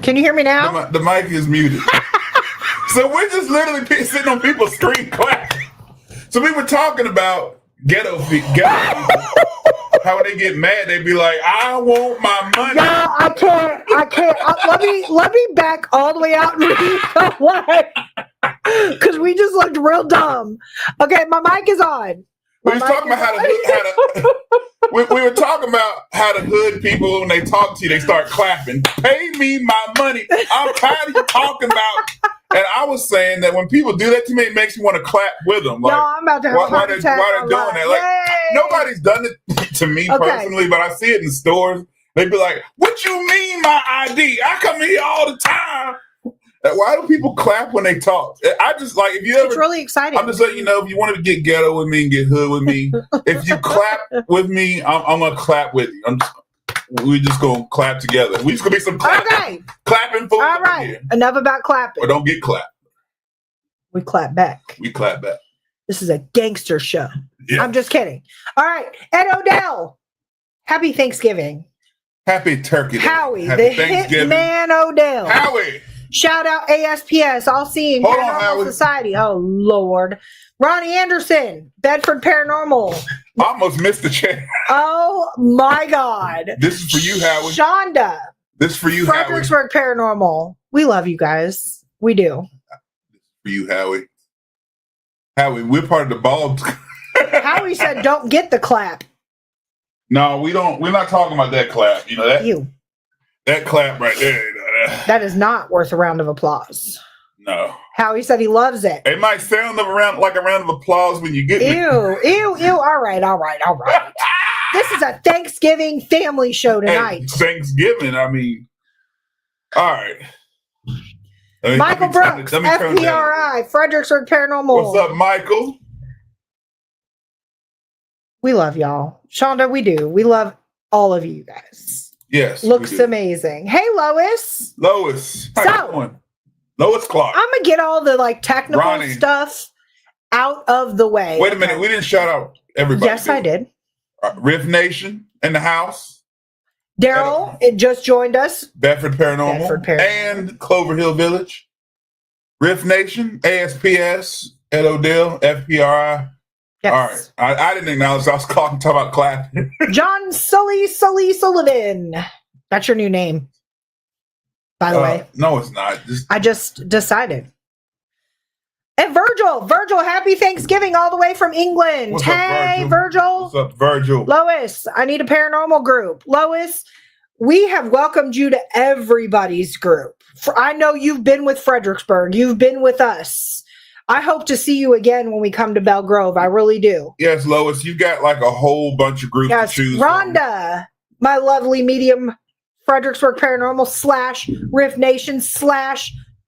Can you hear me now? The mic is muted. So we're just literally sitting on people's screen clapping. So we were talking about ghetto people. How when they get mad, they be like, "I want my money." No, I can't. Let me back all the way out and read why. Because we just looked real dumb. Okay, my mic is on. We were talking about we were talking about how the hood people, when they talk to you, they start clapping. Pay me my money. I'm tired of you talking about. And I was saying that when people do that to me, it makes me want to clap with them. Like, no, I'm about to have why they're doing that? Like, nobody's done it to me personally, but I see it in stores. They be like, "What you mean my ID? I come in here all the time." Why do people clap when they talk? I just like, if you ever, it's really exciting. I'm just letting you know, if you want to get ghetto with me and get hood with me, if you clap with me, I'm gonna clap with you. We're just gonna clap together. We just gonna be some clapping, okay. Clapping for all right. Here. Enough about clapping. Or don't get clapped. We clap back. We clap back. This is a gangster show. Yeah. I'm just kidding. All right, Ed Odell. Happy Thanksgiving. Happy Turkey Day. Howie, Happy the Hitman Odell. Howie. Shout out ASPS, All Seeing Paranormal Society. Oh, Lord. Ronnie Anderson, Bedford Paranormal. Almost missed the chair. Oh, my God. This is for you, Howie. Shonda. This is for you, Fredericksburg Paranormal. We love you guys. We do. This is for you, Howie. Howie, we're part of the bald. Howie said, don't get the clap. No, we don't. We're not talking about that clap. You know that? That clap right there. That is not worth a round of applause. No. Howie said he loves it. It might sound like a round of applause when you get it. Ew. All right. This is a Thanksgiving family show tonight. Hey, Thanksgiving, I mean. All right. Michael Brooks, FPRI, Fredericksburg Paranormal. What's up, Michael? We love y'all. Shonda, we do. We love all of you guys. Yes. Looks amazing. Hey, Lois. Lois. How you doing? Lois Clark. I'm going to get all the technical stuff out of the way. Wait a minute. We didn't shout out everybody. Yes, I did. Riff Nation in the house. Daryl, it just joined us. Bedford Paranormal. And Clover Hill Village. Riff Nation, ASPS, Ed Odell, FPRI. Yes. All right. I didn't acknowledge I was talking about clapping. John Sullivan. That's your new name, by the way. No, it's not. I just decided. And Virgil, happy Thanksgiving all the way from England. What's hey, up, Virgil. What's up, Virgil? Lois, I need a paranormal group. Lois, we have welcomed you to everybody's group. I know you've been with Fredericksburg. You've been with us. I hope to see you again when we come to Belle Grove. I really do. Yes, Lois, you've got a whole bunch of groups to choose Rhonda, my lovely medium, Fredericksburg Paranormal / Riff Nation /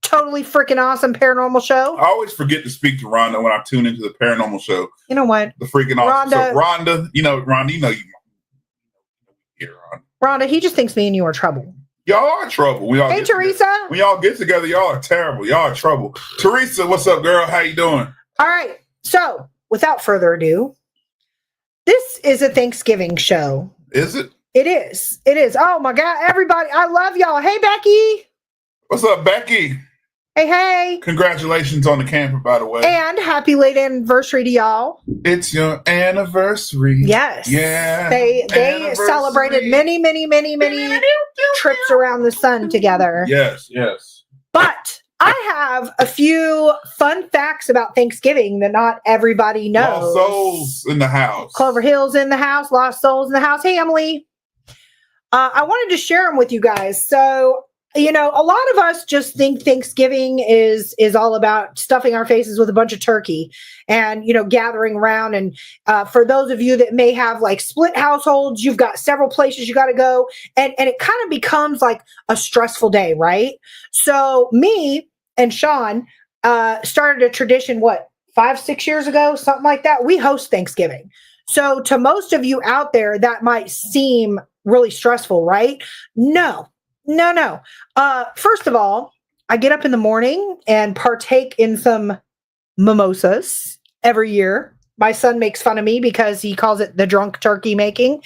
totally freaking awesome paranormal show. I always forget to speak to Rhonda when I tune into the paranormal show. You know what? The freaking awesome. So Rhonda, Rhonda, you know Rhonda, he just thinks me and you are trouble. Y'all are trouble. Hey, Teresa. When y'all get together, y'all are terrible. Y'all are trouble. Teresa, what's up, girl? How you doing? All right. So, without further ado, this is a Thanksgiving show. Is it? It is. It is. Oh, my God. Everybody, I love y'all. Hey, Becky. What's up, Becky? Hey. Congratulations on the camper, by the way. And happy late anniversary to y'all. It's your anniversary. Yes. Yeah. They celebrated many trips around the sun together. Yes. But I have a few fun facts about Thanksgiving that not everybody knows. Lost Souls in the house. Clover Hill's in the house. Lost Souls in the house. Hey, Emily. I wanted to share them with you guys. So, a lot of us just think Thanksgiving is all about stuffing our faces with a bunch of turkey and, gathering around. And for those of you that may have split households, you've got several places you got to go. And it kind of becomes like a stressful day, right? So me and Sean started a tradition, 5-6 years ago, something like that. We host Thanksgiving. So to most of you out there, that might seem really stressful, right? No. First of all, I get up in the morning and partake in some mimosas every year. My son makes fun of me because he calls it the drunk turkey making.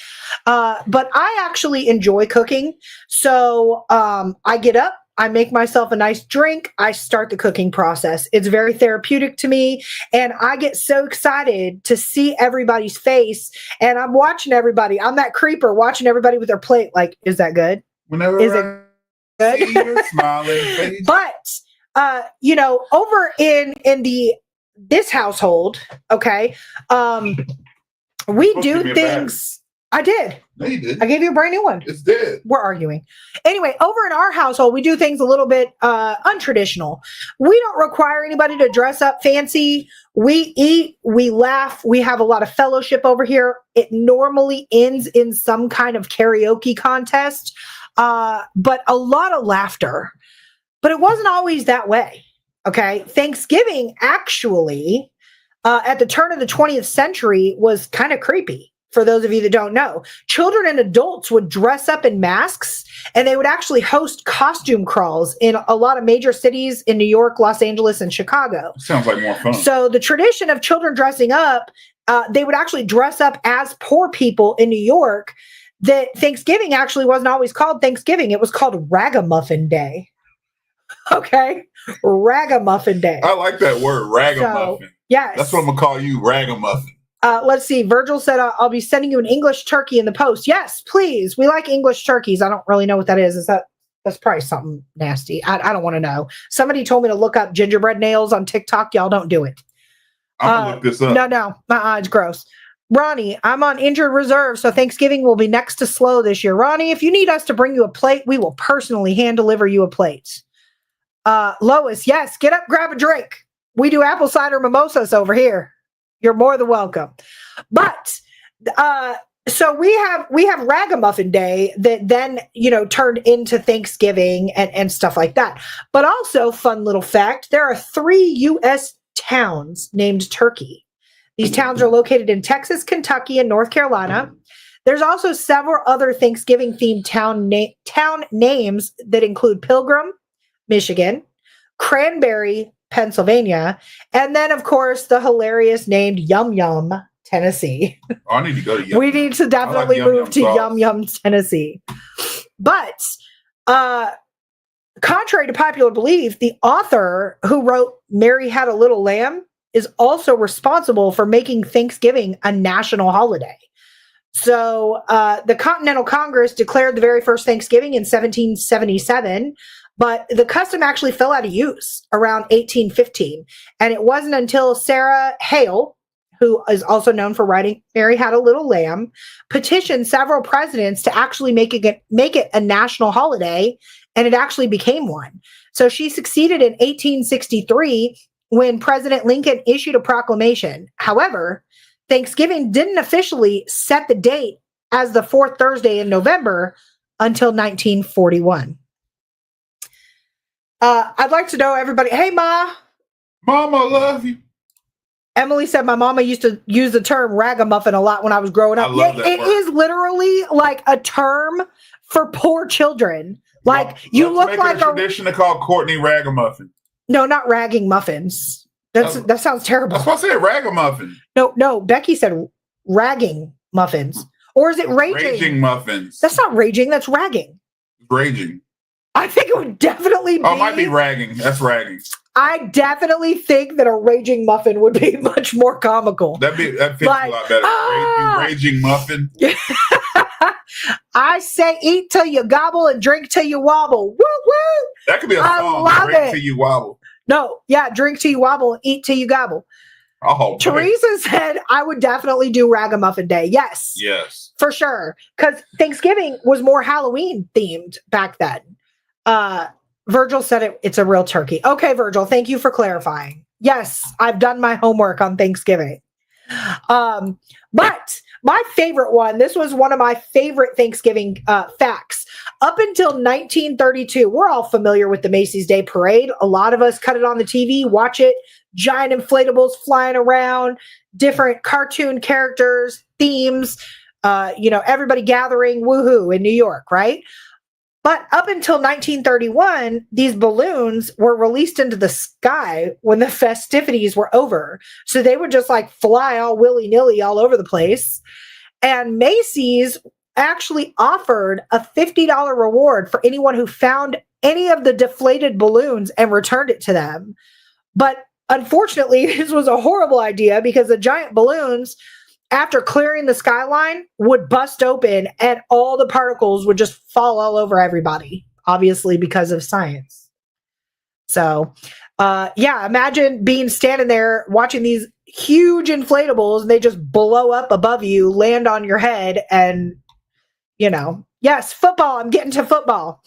But I actually enjoy cooking. So I get up, I make myself a nice drink. I start the cooking process. It's very therapeutic to me. And I get so excited to see everybody's face. And I'm watching everybody. I'm that creeper watching everybody with their plate. Like, is that good? Whenever Is I it see your good? smiling face. But over in this household, okay, we Supposed to give do me a things. I did. No, you did. I gave you a brand new one. It's dead. We're arguing. Anyway, over in our household, we do things a little bit untraditional. We don't require anybody to dress up fancy. We eat, we laugh, we have a lot of fellowship over here. It normally ends in some kind of karaoke contest, but a lot of laughter. But it wasn't always that way. Okay. Thanksgiving actually, at the turn of the 20th century, was kind of creepy. For those of you that don't know, children and adults would dress up in masks, and they would actually host costume crawls in a lot of major cities in New York, Los Angeles, and Chicago. Sounds like more fun. So the tradition of children dressing up, they would actually dress up as poor people in New York. That Thanksgiving actually wasn't always called Thanksgiving. It was called Ragamuffin Day. Okay. Ragamuffin Day. I like that word, ragamuffin. So, yes. That's what I'm going to call you, ragamuffin. Let's see. Virgil said, I'll be sending you an English turkey in the post. Yes, please. We like English turkeys. I don't really know what that is. That's probably something nasty. I don't want to know. Somebody told me to look up gingerbread nails on TikTok. Y'all don't do it. I'm going to look this up. No. It's gross. Ronnie, I'm on injured reserve, so Thanksgiving will be next to slow this year. Ronnie, if you need us to bring you a plate, we will personally hand deliver you a plate. Lois, yes, get up, grab a drink. We do apple cider mimosas over here. You're more than welcome. But so we have Ragamuffin Day that then, turned into Thanksgiving and stuff like that. But also, fun little fact, there are 3 U.S. towns named Turkey. These towns are located in Texas, Kentucky, and North Carolina. There's also several other Thanksgiving-themed town names that include Pilgrim, Michigan, Cranberry, Pennsylvania, and then, of course, the hilarious named Yum Yum, Tennessee. Oh, I need to go to Yum. We need to definitely move to Yum Yum, Tennessee. But contrary to popular belief, the author who wrote Mary Had a Little Lamb is also responsible for making Thanksgiving a national holiday. So the Continental Congress declared the very first Thanksgiving in 1777. But the custom actually fell out of use around 1815. And it wasn't until Sarah Hale, who is also known for writing Mary Had a Little Lamb, petitioned several presidents to actually make it a national holiday, and it actually became one. So she succeeded in 1863 when President Lincoln issued a proclamation. However, Thanksgiving didn't officially set the date as the 4th Thursday in November until 1941. I'd like to know everybody. Hey, Ma. Mama, love you. Emily said my mama used to use the term ragamuffin a lot when I was growing up. I love that it word. is literally like a term for poor children. Like you Let's look make like it a tradition to call Courtney Ragamuffin. No, not ragging muffins. That sounds terrible. That's why I said ragamuffin. No. Becky said ragging muffins, or is it raging? Raging muffins. That's not raging. That's ragging. Raging. I think it would definitely be. Oh, it might be ragging. That's ragging. I definitely think that a raging muffin would be much more comical. That fits a lot better. Raging muffin. I say eat till you gobble and drink till you wobble. Woo woo! That could be a song. Love Drink it. till you wobble. No, yeah, drink till you wobble and eat till you gobble. Oh, Teresa said I would definitely do Ragamuffin Day. Yes, for sure. Because Thanksgiving was more Halloween themed back then. Virgil said it's a real turkey. Okay, Virgil, thank you for clarifying. Yes, I've done my homework on Thanksgiving. But my favorite one, this was one of my favorite Thanksgiving facts. Up until 1932, we're all familiar with the Macy's Day Parade. A lot of us cut it on the TV, watch it, giant inflatables flying around, different cartoon characters, themes, everybody gathering, woohoo, in New York, right? But up until 1931, these balloons were released into the sky when the festivities were over. So they would just like fly all willy-nilly all over the place. And Macy's actually offered a $50 reward for anyone who found any of the deflated balloons and returned it to them. But unfortunately, this was a horrible idea because the giant balloons, after clearing the skyline, would bust open and all the particles would just fall all over everybody, obviously because of science. So, imagine being standing there watching these huge inflatables and they just blow up above you, land on your head, and, yes, football. I'm getting to football.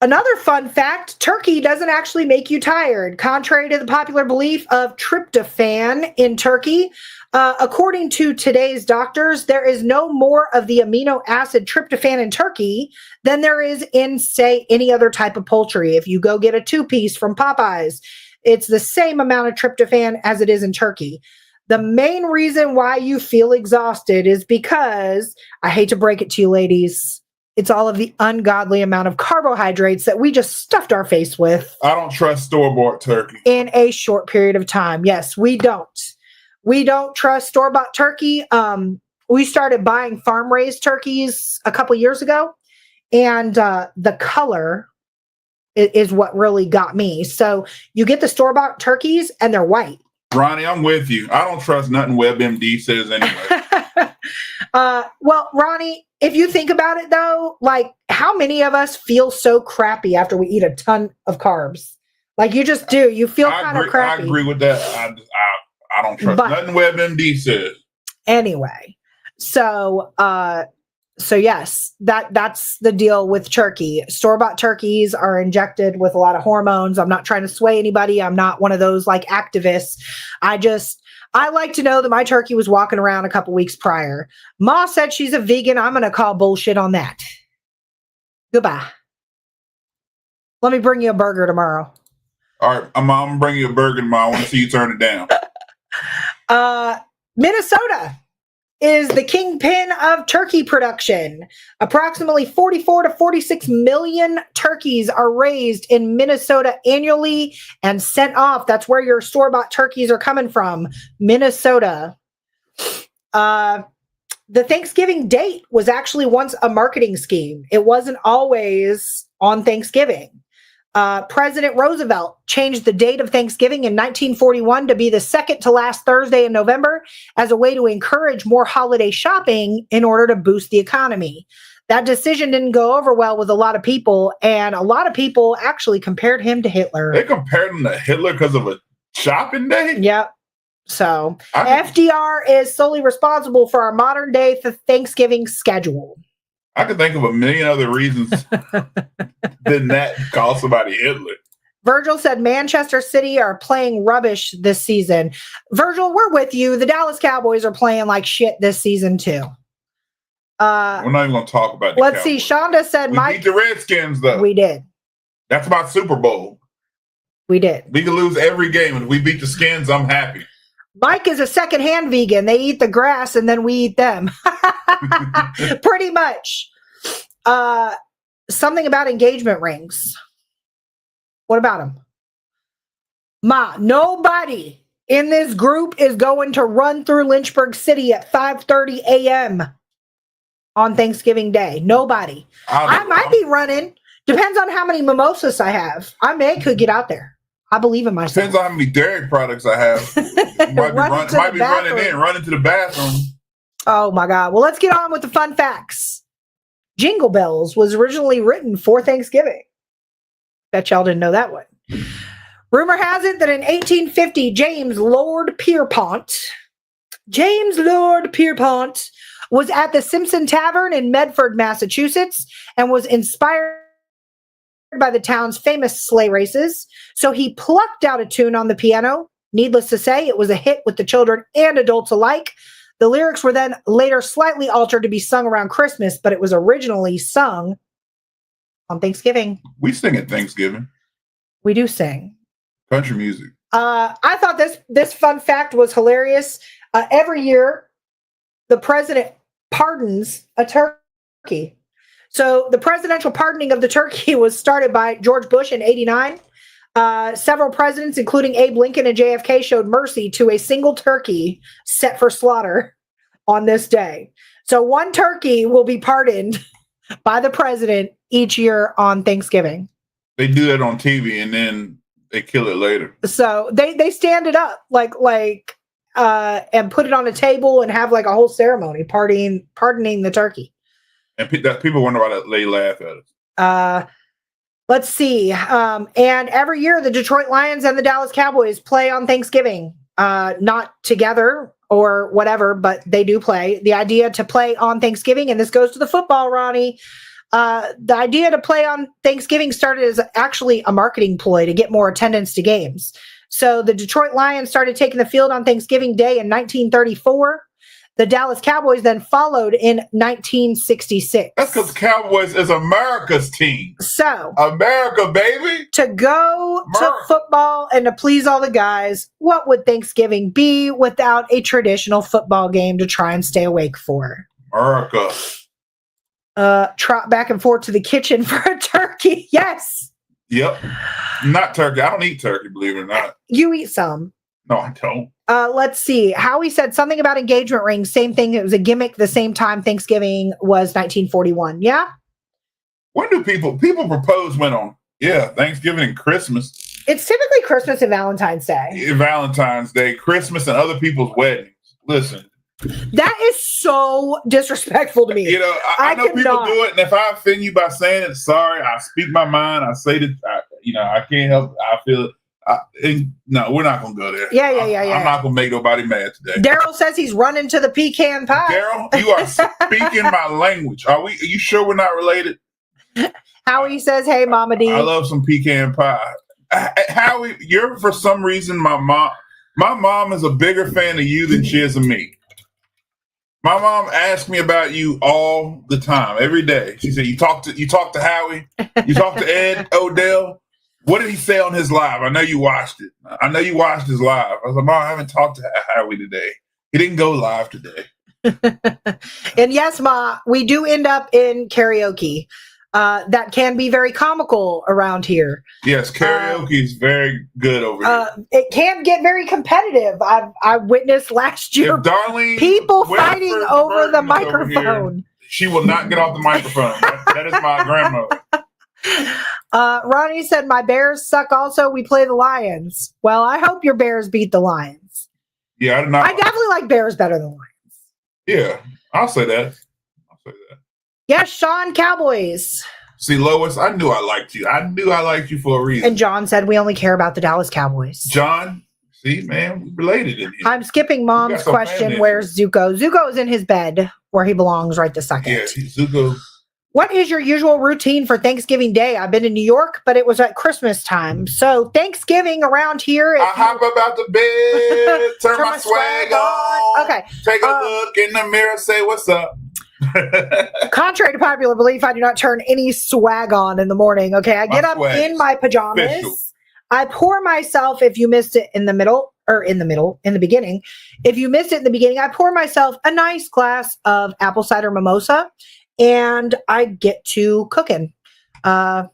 Another fun fact, turkey doesn't actually make you tired, contrary to the popular belief of tryptophan in turkey. According to today's doctors, there is no more of the amino acid tryptophan in turkey than there is in, say, any other type of poultry. If you go get a 2-piece from Popeyes, it's the same amount of tryptophan as it is in turkey. The main reason why you feel exhausted is because, I hate to break it to you ladies, it's all of the ungodly amount of carbohydrates that we just stuffed our face with. I don't trust store-bought turkey. In a short period of time. Yes, we don't. We don't trust store-bought turkey. We started buying farm-raised turkeys a couple years ago, and the color is what really got me. So you get the store-bought turkeys, and they're white. Ronnie, I'm with you. I don't trust nothing WebMD says anyway. Well, Ronnie, if you think about it, though, like, how many of us feel so crappy after we eat a ton of carbs? Like, you just do. You feel kind of crappy. I agree with that. I don't trust nothing WebMD says. Anyway, so yes, that's the deal with turkey. Store-bought turkeys are injected with a lot of hormones. I'm not trying to sway anybody. I'm not one of those like activists. I like to know that my turkey was walking around a couple weeks prior. Ma said she's a vegan. I'm going to call bullshit on that. Goodbye. Let me bring you a burger tomorrow. All right, I'm going to bring you a burger tomorrow. I want to see you turn it down. Minnesota is the kingpin of turkey production. Approximately 44 to 46 million turkeys are raised in Minnesota annually and sent off. That's where your store-bought turkeys are coming from, Minnesota. The Thanksgiving date was actually once a marketing scheme. It wasn't always on Thanksgiving. President Roosevelt changed the date of Thanksgiving in 1941 to be the second to last Thursday in November as a way to encourage more holiday shopping in order to boost the economy. That decision didn't go over well with a lot of people, and a lot of people actually compared him to Hitler. They compared him to Hitler because of a shopping day? Yep. So FDR is solely responsible for our modern day Thanksgiving schedule. I could think of a million other reasons than that to call somebody Hitler. Virgil said Manchester City are playing rubbish this season. Virgil, we're with you. The Dallas Cowboys are playing like shit this season too. We're not even going to talk about it. Let's see. Shonda said we beat the Redskins, though. We did. That's about Super Bowl. We did. We can lose every game. If we beat the Skins, I'm happy. Mike is a secondhand vegan. They eat the grass and then we eat them. Pretty much. Something about engagement rings. What about them? Ma, nobody in this group is going to run through Lynchburg City at 5:30 a.m. on Thanksgiving Day. Nobody. I might be running. Depends on how many mimosas I have. I could get out there. I believe in myself. Depends on how many dairy products I have. might be running to the bathroom. Oh my God. Well, let's get on with the fun facts. Jingle Bells was originally written for Thanksgiving. Bet y'all didn't know that one. Rumor has it that in 1850, James Lord Pierpont was at the Simpson Tavern in Medford, Massachusetts, and was inspired by the town's famous sleigh races. So he plucked out a tune on the piano. Needless to say, it was a hit with the children and adults alike. The lyrics were then later slightly altered to be sung around Christmas, but it was originally sung on Thanksgiving. We sing at Thanksgiving. We do sing. Country music. I thought this fun fact was hilarious. Every year, the president pardons a turkey. So the presidential pardoning of the turkey was started by George Bush in 1989. Several presidents, including Abe Lincoln and JFK, showed mercy to a single turkey set for slaughter. on this day. So one turkey will be pardoned by the president each year on Thanksgiving. They do that on TV and then they kill it later. So they stand it up and put it on a table and have like a whole ceremony pardoning the turkey. And people wonder why they laugh at us. Let's see. And every year the Detroit Lions and the Dallas Cowboys play on Thanksgiving. Not together or whatever, but they do play. The idea to play on Thanksgiving, and this goes to the football, Ronnie. The idea to play on Thanksgiving started as actually a marketing ploy to get more attendance to games. So the Detroit Lions started taking the field on Thanksgiving Day in 1934. The Dallas Cowboys then followed in 1966. That's because Cowboys is America's team. So, America, baby. To go to football and to please all the guys, what would Thanksgiving be without a traditional football game to try and stay awake for? America. Trot back and forth to the kitchen for a turkey. Yes. Yep. Not turkey. I don't eat turkey, believe it or not. You eat some. No, I don't. Let's see. Howie said something about engagement rings. Same thing. It was a gimmick the same time Thanksgiving was 1941. Yeah? When do people propose when on? Yeah, Thanksgiving and Christmas. It's typically Christmas and Valentine's Day. Valentine's Day, Christmas, and other people's weddings. Listen. That is so disrespectful to me. You know, I know people do it, and if I offend you by saying it, sorry. I speak my mind. I say that, I can't help. I feel it. No, we're not going to go there. Yeah. I'm not going to make nobody mad today. Daryl says he's running to the pecan pie. Daryl, you are speaking my language. Are you sure we're not related? Howie says, hey, Mama D. I love some pecan pie. Howie, you're for some reason my mom is a bigger fan of you than she is of me. My mom asks me about you all the time, every day. She said, you talk to Howie, you talk to Ed Odell. What did he say on his live? I know you watched it. I know you watched his live. I was like, Mom, I haven't talked to Howie today. He didn't go live today. And yes, Ma, we do end up in karaoke. That can be very comical around here. Yes, karaoke is very good over here. It can get very competitive. I witnessed last year people fighting over the microphone. Here, she will not get off the microphone. That is my grandmother. Ronnie said, my Bears suck also. We play the Lions. Well, I hope your Bears beat the Lions. Yeah, I definitely like Bears better than Lions. Yeah, I'll say that. Yes, Sean, Cowboys. See, Lois, I knew I liked you. I knew I liked you for a reason. And John said we only care about the Dallas Cowboys. John, see, man, we related in here. I'm skipping Mom's question. Where's Zuko? Zuko is in his bed where he belongs right this second. Yeah, Zuko. What is your usual routine for Thanksgiving Day? I've been in New York, but it was at Christmas time. So Thanksgiving around here. I hop up out the bed, turn my swag on. Okay. Take a look in the mirror, say what's up. Contrary to popular belief, I do not turn any swag on in the morning. Okay, I get up in my pajamas. Official. I pour myself, if you missed it in the beginning. If you missed it in the beginning, I pour myself a nice glass of apple cider mimosa, and I get to cooking. I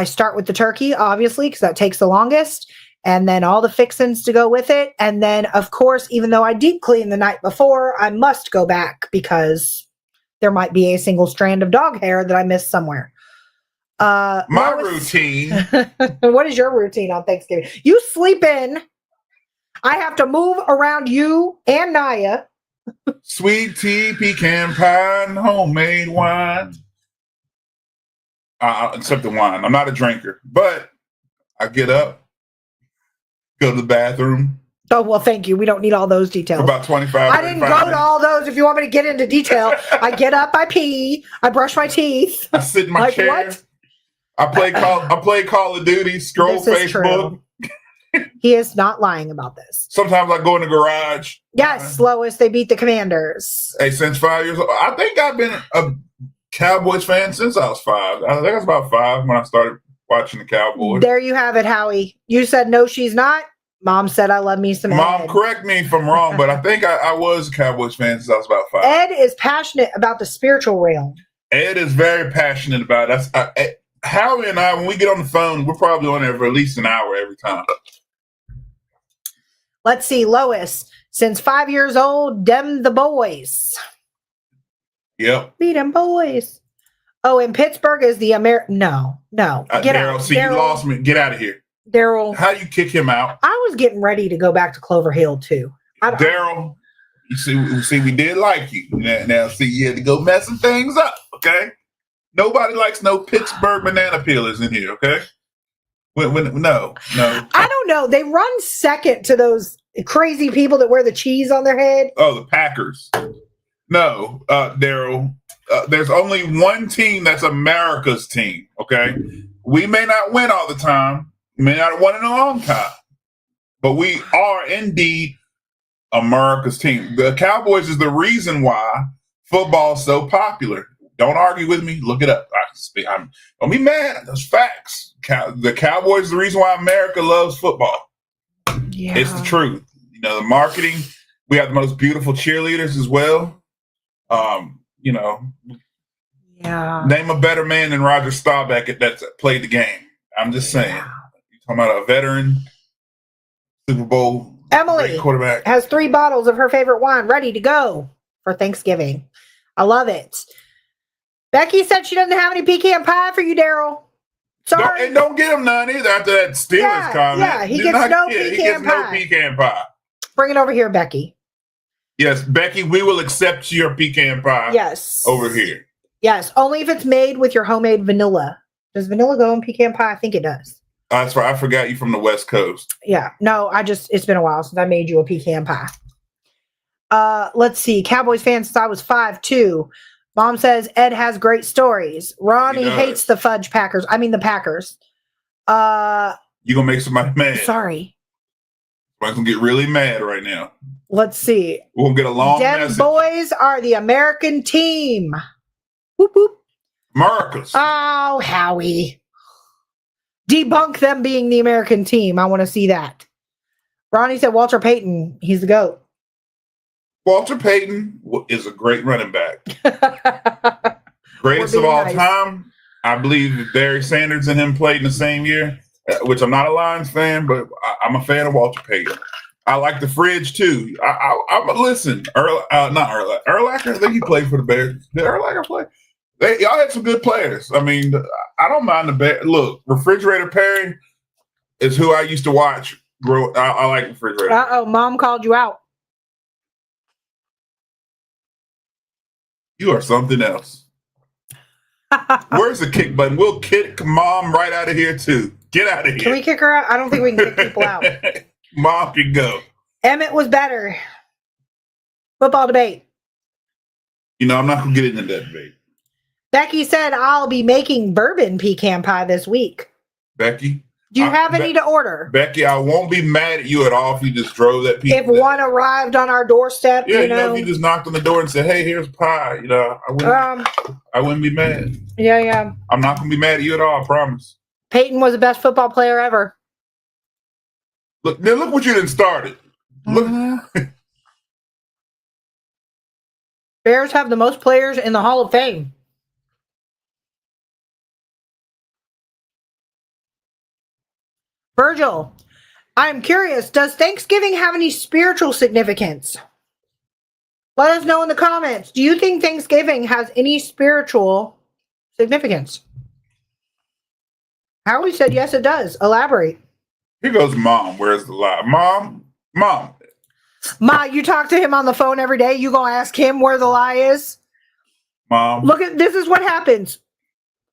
start with the turkey, obviously, because that takes the longest, and then all the fixins to go with it. And then, of course, even though I deep clean the night before, I must go back because there might be a single strand of dog hair that I missed somewhere. Routine. What is your routine on Thanksgiving? You sleep in. I have to move around you and Naya. Sweet tea, pecan pie, and homemade wine. Except the wine. I'm not a drinker, but I get up, go to the bathroom. Oh, well, thank you. We don't need all those details. For about 25 I didn't go to all those. If you want me to get into detail, I get up, I pee, I brush my teeth. I sit in my chair. What? I play Call of Duty, scroll Facebook. He is not lying about this. Sometimes I go in the garage. Yes, Lois, they beat the Commanders. Hey, since 5 years old. I think I've been a Cowboys fan since I was 5. I think I was about 5 when I started watching the Cowboys. There you have it, Howie. You said no, she's not. Mom said I love me some Mom, Ed. correct me if I'm wrong, but I think I was a Cowboys fan since I was about 5. Ed is passionate about the spiritual realm. Ed is very passionate about it. Howie and I, when we get on the phone, we're probably on there for at least an hour every time. Let's see. Lois Since 5 years old, them the boys. Yep. Be them boys. Oh, and Pittsburgh is the No. Get Daryl, out. see, you lost me. Get out of here. Daryl. How do you kick him out? I was getting ready to go back to Clover Hill, too. Daryl, you see, we did like you. Now, see, you had to go messing things up, okay? Nobody likes no Pittsburgh banana peelers in here, okay? No. I don't know. They run second to those crazy people that wear the cheese on their head. Oh, the Packers. No, Daryl. There's only one team that's America's team, okay? We may not win all the time. We may not have won in a long time. But we are indeed America's team. The Cowboys is the reason why football is so popular. Don't argue with me. Look it up. Don't be mad. That's facts. The Cowboys is the reason why America loves football. Yeah. It's the truth. You know, the marketing. We have the most beautiful cheerleaders as well. You know, name a better man than Roger Staubach that's played the game. I'm just saying. You're talking about a veteran Super Bowl Emily quarterback. Has 3 bottles of her favorite wine ready to go for Thanksgiving. I love it. Becky said she doesn't have any pecan pie for you, Daryl. Sorry. And don't get him none either after that Steelers comment. Yeah, he gets no pecan pie. Bring it over here, Becky. Yes, Becky, we will accept your pecan pie. Yes. Over here. Yes, only if it's made with your homemade vanilla. Does vanilla go in pecan pie? I think it does. That's right. I forgot you from the West Coast. Yeah. No, it's been a while since I made you a pecan pie. Let's see. Cowboys fan since I was 5 too. Mom says Ed has great stories. Ronnie hates the the Packers. You gonna make somebody mad. Sorry. I'm gonna get really mad right now. Let's see. We're gonna get a long message. Boys are the American team. Whoop, whoop. America's. Oh, Howie. Debunk them being the American team. I want to see that. Ronnie said Walter Payton. He's the GOAT. Walter Payton is a great running back. Greatest of all time. I believe Barry Sanders and him played in the same year, which I'm not a Lions fan, but I'm a fan of Walter Payton. I like the fridge too. Listen, Urlacher, I think he played for the Bears. Did Urlacher play? Y'all had some good players. I mean, I don't mind the Bears. Look, Refrigerator Perry is who I used to watch. I like Refrigerator. Uh-oh, Mom called you out. You are something else. Where's the kick button? We'll kick Mom right out of here too. Get out of here. Can we kick her out? I don't think we can kick people out. Mom can go. Emmett was better. Football debate. You know, I'm not going to get into that debate. Becky said, I'll be making bourbon pecan pie this week. Becky? Do you have any to order? Becky, I won't be mad at you at all if you just drove that pizza. If one arrived on our doorstep, yeah, you know, if you just knocked on the door and said, hey, here's pie, you know, I wouldn't be mad. Yeah. I'm not going to be mad at you at all, I promise. Peyton was the best football player ever. Look what you done started. Look. Bears have the most players in the Hall of Fame. Virgil, I'm curious, does Thanksgiving have any spiritual significance? Let us know in the comments. Do you think Thanksgiving has any spiritual significance? Howie said, yes, it does. Elaborate. Here goes Mom. Where's the lie? Mom. Ma, you talk to him on the phone every day. You gonna ask him where the lie is? Mom. Look this is what happens.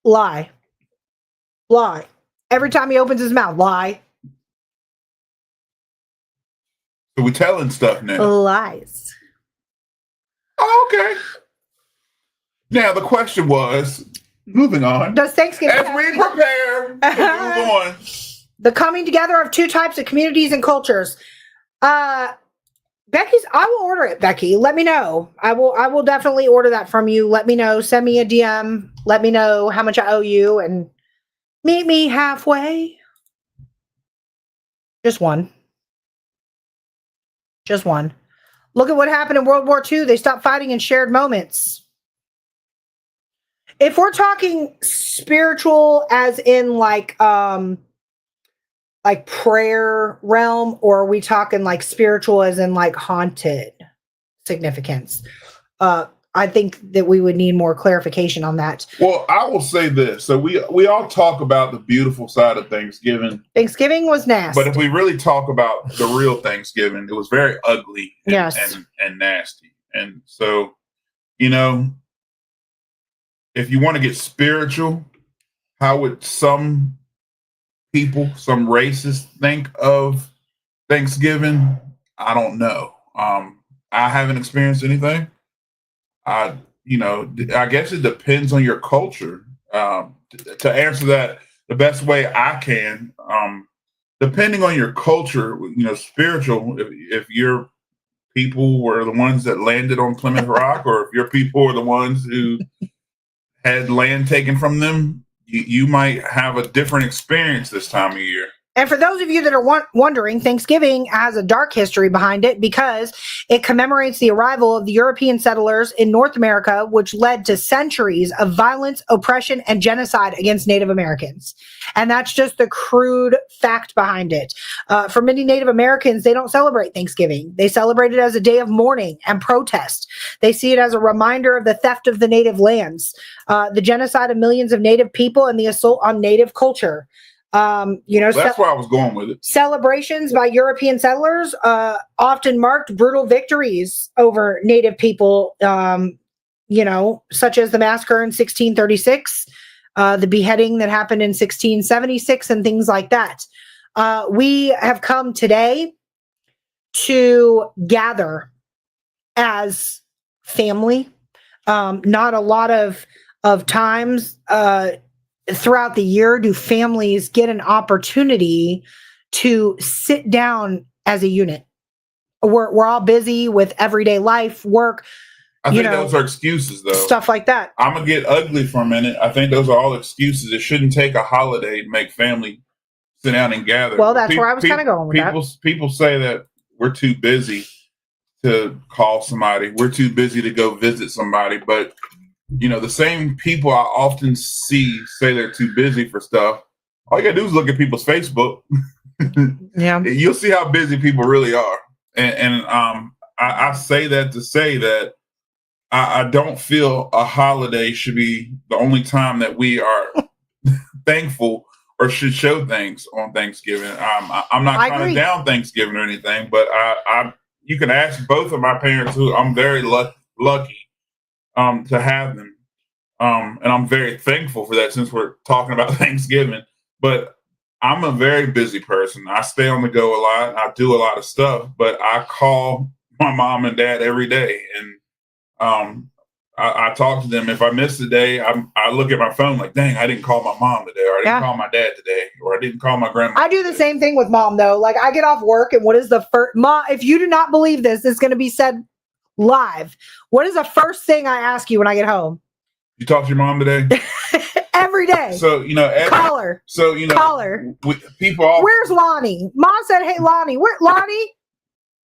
Lie. Every time he opens his mouth, lie. So we're telling stuff now. Lies. Oh, okay. Now the question was, moving on. Does Thanksgiving as we prepare to move on. The coming together of two types of communities and cultures. Becky's, I will order it, Becky. Let me know. I will definitely order that from you. Let me know. Send me a DM. Let me know how much I owe you and meet me halfway. Just one. Look at what happened in World War II. They stopped fighting and shared moments. If we're talking spiritual as in like like prayer realm, or are we talking like spiritual as in like haunted significance? I think that we would need more clarification on that. Well, I will say this. So we all talk about the beautiful side of Thanksgiving. Thanksgiving was nasty. But if we really talk about the real Thanksgiving, it was very ugly and nasty. And so, if you want to get spiritual, how would some people, some races think of Thanksgiving? I don't know. I haven't experienced anything. I guess it depends on your culture. To answer that the best way I can, depending on your culture, spiritual, if your people were the ones that landed on Plymouth Rock, or if your people were the ones who had land taken from them, you might have a different experience this time of year. And for those of you that are wondering, Thanksgiving has a dark history behind it because it commemorates the arrival of the European settlers in North America, which led to centuries of violence, oppression, and genocide against Native Americans. And that's just the crude fact behind it. For many Native Americans, they don't celebrate Thanksgiving. They celebrate it as a day of mourning and protest. They see it as a reminder of the theft of the native lands, the genocide of millions of Native people, and the assault on Native culture. That's where I was going with it. Celebrations by European settlers often marked brutal victories over Native people, such as the massacre in 1636, the beheading that happened in 1676, and things like that. We have come today to gather as family. Not a lot of times throughout the year do families get an opportunity to sit down as a unit. We're all busy with everyday life, work. I think those are excuses, though. Stuff like that. I'm going to get ugly for a minute. I think those are all excuses. It shouldn't take a holiday to make family sit down and gather. Well, that's where I was kind of going with that. People say that we're too busy to call somebody. We're too busy to go visit somebody. But the same people I often say they're too busy for stuff. All you gotta do is look at people's Facebook. Yeah, you'll see how busy people really are. And I say that to say that I don't feel a holiday should be the only time that we are thankful or should show things on Thanksgiving. I'm not trying to down Thanksgiving or anything, but you can ask both of my parents, who I'm very lucky to have them. And I'm very thankful for that, since we're talking about Thanksgiving. But I'm a very busy person. I stay on the go a lot. I do a lot of stuff, but I call my mom and dad every day. And I talk to them. If I miss a day, I look at my phone like, dang, I didn't call my mom today, or I didn't call my dad today, or I didn't call my grandma. I do the same thing with mom, though. Like, I get off work, and what is the first... Mom, if you do not believe this, it's going to be said live. What is the first thing I ask you when I get home? You talk to your mom today? Every day. So, call her. So, call her. People all... Where's Lonnie? Mom said, hey, Lonnie. Where, Lonnie?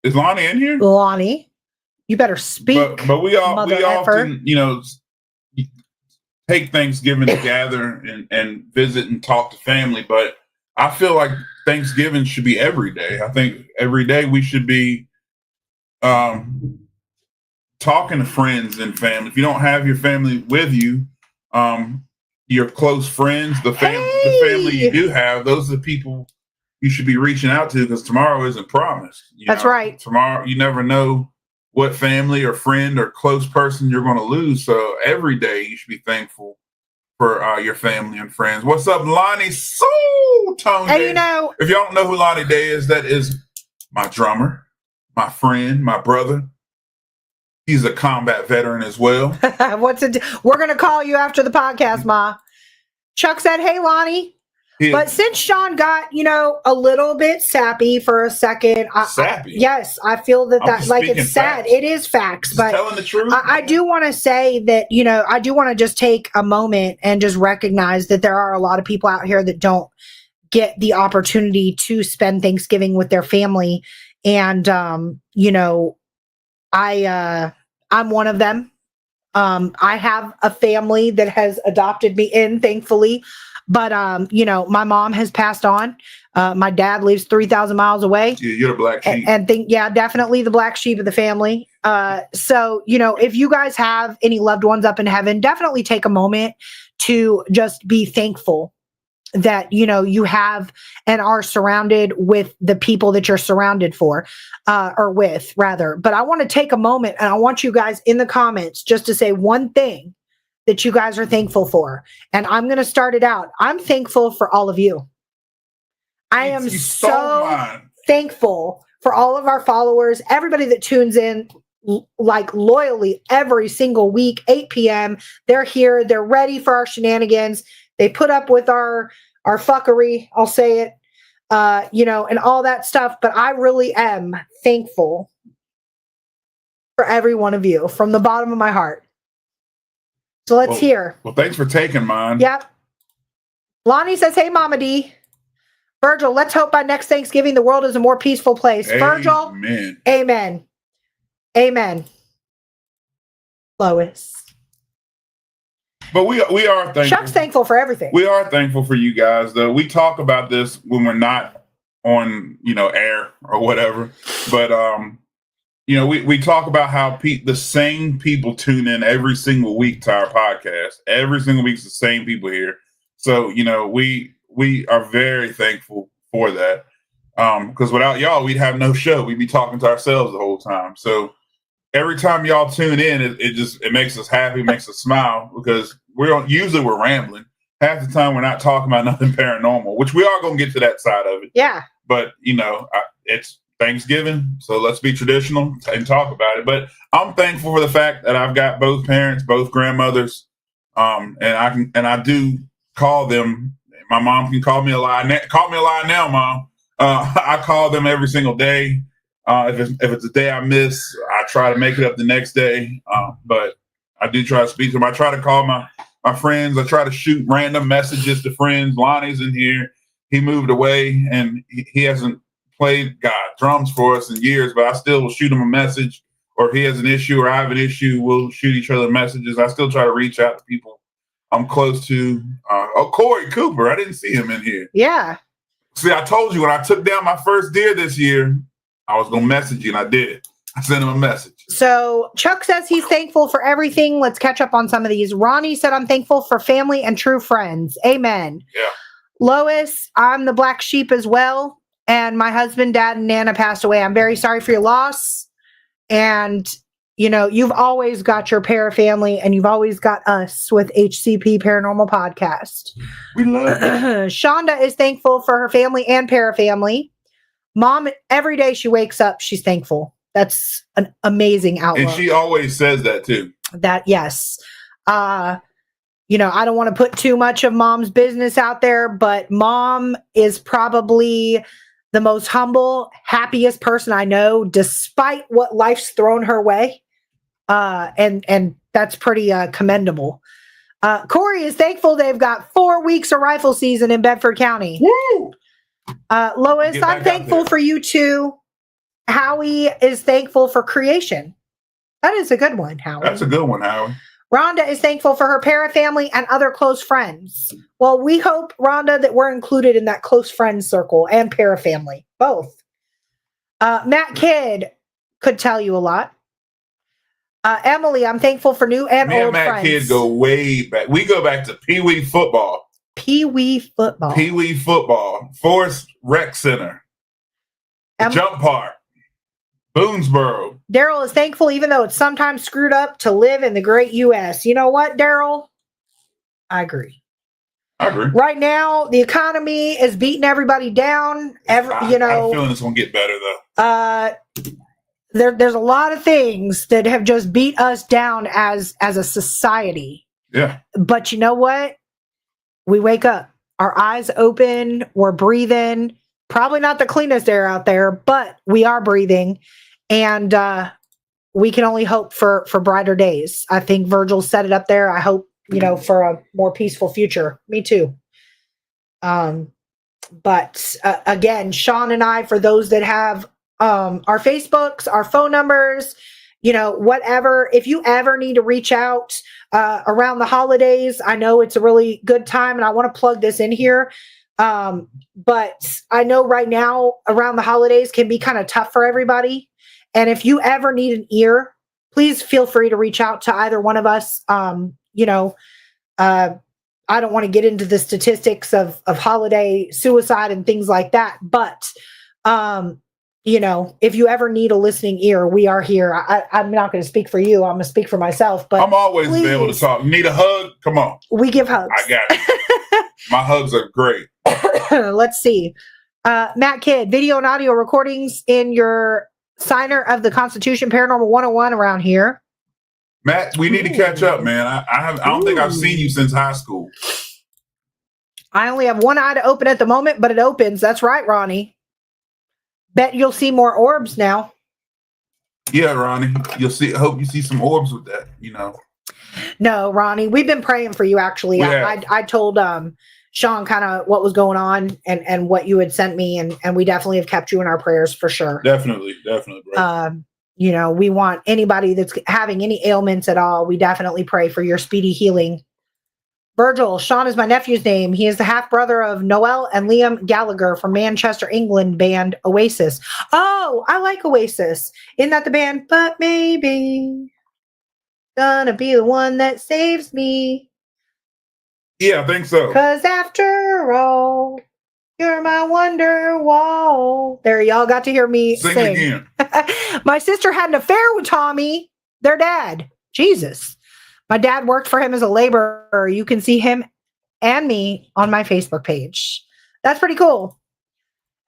Is Lonnie in here? Lonnie, you better speak. But we often, take Thanksgiving to gather and visit and talk to family. But I feel like Thanksgiving should be every day. I think every day we should be talking to friends and family. If you don't have your family with you, your close friends, the family you do have, those are the people you should be reaching out to, because tomorrow isn't promised. That's right. Tomorrow, you never know what family or friend or close person you're going to lose. So every day you should be thankful for your family and friends. What's up, Lonnie? So Tone. And if you don't know who Lonnie Day is, that is my drummer, my friend, my brother. He's a combat veteran as well. We're going to call you after the podcast, Ma. Chuck said, hey, Lonnie. Yeah. But since Sean got, a little bit sappy for a second. Sappy? Yes, I feel that it's sad. It is facts. But telling the truth. I do want to say that, I do want to just take a moment and just recognize that there are a lot of people out here that don't get the opportunity to spend Thanksgiving with their family. And, I'm one of them. I have a family that has adopted me in, thankfully. But, my mom has passed on. My dad lives 3,000 miles away. Yeah, you're the black sheep. And definitely the black sheep of the family. So, if you guys have any loved ones up in heaven, definitely take a moment to just be thankful that, you have and are surrounded with the people that you're surrounded or with rather. But I want to take a moment and I want you guys in the comments just to say one thing that you guys are thankful for. And I'm going to start it out. I'm thankful for all of you. I am so thankful for all of our followers, everybody that tunes in like loyally every single week, 8 p.m. They're here. They're ready for our shenanigans. They put up with our fuckery. I'll say it, and all that stuff. But I really am thankful for every one of you from the bottom of my heart. So let's hear. Well, thanks for taking mine. Yep. Lonnie says, hey, Mama D. Virgil, let's hope by next Thanksgiving the world is a more peaceful place. Amen. Virgil, amen. Amen. Lois. But we are thankful. Chuck's thankful for everything. We are thankful for you guys, though. We talk about this when we're not on, air or whatever. But, we talk about how the same people tune in every single week to our podcast. Every single week, it's the same people here. So, we are very thankful for that. Because without y'all, we'd have no show. We'd be talking to ourselves the whole time. So every time y'all tune in, it makes us happy, makes us smile, because usually we're rambling. Half the time we're not talking about nothing paranormal, which we are going to get to that side of it. Yeah. But, it's Thanksgiving, so let's be traditional and talk about it. But I'm thankful for the fact that I've got both parents, both grandmothers, and I do call them. My mom can call me a lie. Call me a lie now, Mom. I call them every single day. If it's a day I miss, I try to make it up the next day. But I do try to speak to them. I try to call my friends. I try to shoot random messages to friends. Lonnie's in here. He moved away and he hasn't played drums for us in years, but I still will shoot him a message. Or if he has an issue or I have an issue, we'll shoot each other messages. I still try to reach out to people I'm close to. Corey Cooper. I didn't see him in here. Yeah. See, I told you when I took down my first deer this year, I was going to message you, and I did. I sent him a message. So Chuck says he's thankful for everything. Let's catch up on some of these. Ronnie said, I'm thankful for family and true friends. Amen. Yeah. Lois, I'm the black sheep as well. And my husband, dad, and Nana passed away. I'm very sorry for your loss. And, you've always got your para family and you've always got us with HCP Paranormal Podcast. We love it. Shonda is thankful for her family and para family. Mom, every day she wakes up, she's thankful. That's an amazing outlook. And she always says that too. Yes. I don't want to put too much of Mom's business out there, but Mom is probably the most humble, happiest person I know, despite what life's thrown her way. And that's pretty commendable. Corey is thankful they've got 4 weeks of rifle season in Bedford County. Woo! Lois, I'm thankful for you too. Howie is thankful for creation. That is a good one, Howie. That's a good one, Howie. Rhonda is thankful for her para family and other close friends. Well, we hope, Rhonda, that we're included in that close friend circle and para family, both. Matt Kidd could tell you a lot. Emily, I'm thankful for new and old Matt friends. Kidd go way back. We go back to Pee Wee football. Pee Wee football. Pee Wee football. Forest Rec Center. Jump Park. Boonesboro. Daryl is thankful, even though it's sometimes screwed up, to live in the great U.S. You know what, Daryl? I agree. Right now, the economy is beating everybody down. I have a feeling it's going to get better, though. There's a lot of things that have just beat us down as a society. Yeah. But you know what? We wake up, our eyes open, we're breathing. Probably not the cleanest air out there, but we are breathing. And we can only hope for brighter days. I think Virgil set it up there. I hope, for a more peaceful future. Me too. But again, Sean and I, for those that have our Facebooks, our phone numbers, whatever, if you ever need to reach out around the holidays, I know it's a really good time and I want to plug this in here. But I know right now around the holidays can be kind of tough for everybody. And if you ever need an ear, please feel free to reach out to either one of us. I don't want to get into the statistics of holiday suicide and things like that. But, if you ever need a listening ear, we are here. I'm not going to speak for you. I'm going to speak for myself. But I'm always able to talk. Need a hug? Come on. We give hugs. I got it. My hugs are great. Let's see. Matt Kidd, video and audio recordings in your signer of the Constitution Paranormal 101 around here. Matt, we need to catch up, man. I don't think I've seen you since high school. I only have one eye to open at the moment, but it opens. That's right, Ronnie. Bet you'll see more orbs now. Yeah, Ronnie. You'll see. I hope you see some orbs with that, No, Ronnie, we've been praying for you, actually. Yeah. I told Sean kind of what was going on and what you had sent me, and we definitely have kept you in our prayers for sure. Definitely. Bro. We want anybody that's having any ailments at all, we definitely pray for your speedy healing. Virgil, Sean is my nephew's name. He is the half brother of Noel and Liam Gallagher from Manchester, England band Oasis. Oh, I like Oasis. Isn't that the band? But maybe gonna be the one that saves me. Yeah, I think so. Because after all, you're my wonder wall. There, y'all got to hear me sing. Again. My sister had an affair with Tommy, their dad. Jesus. My dad worked for him as a laborer. You can see him and me on my Facebook page. That's pretty cool.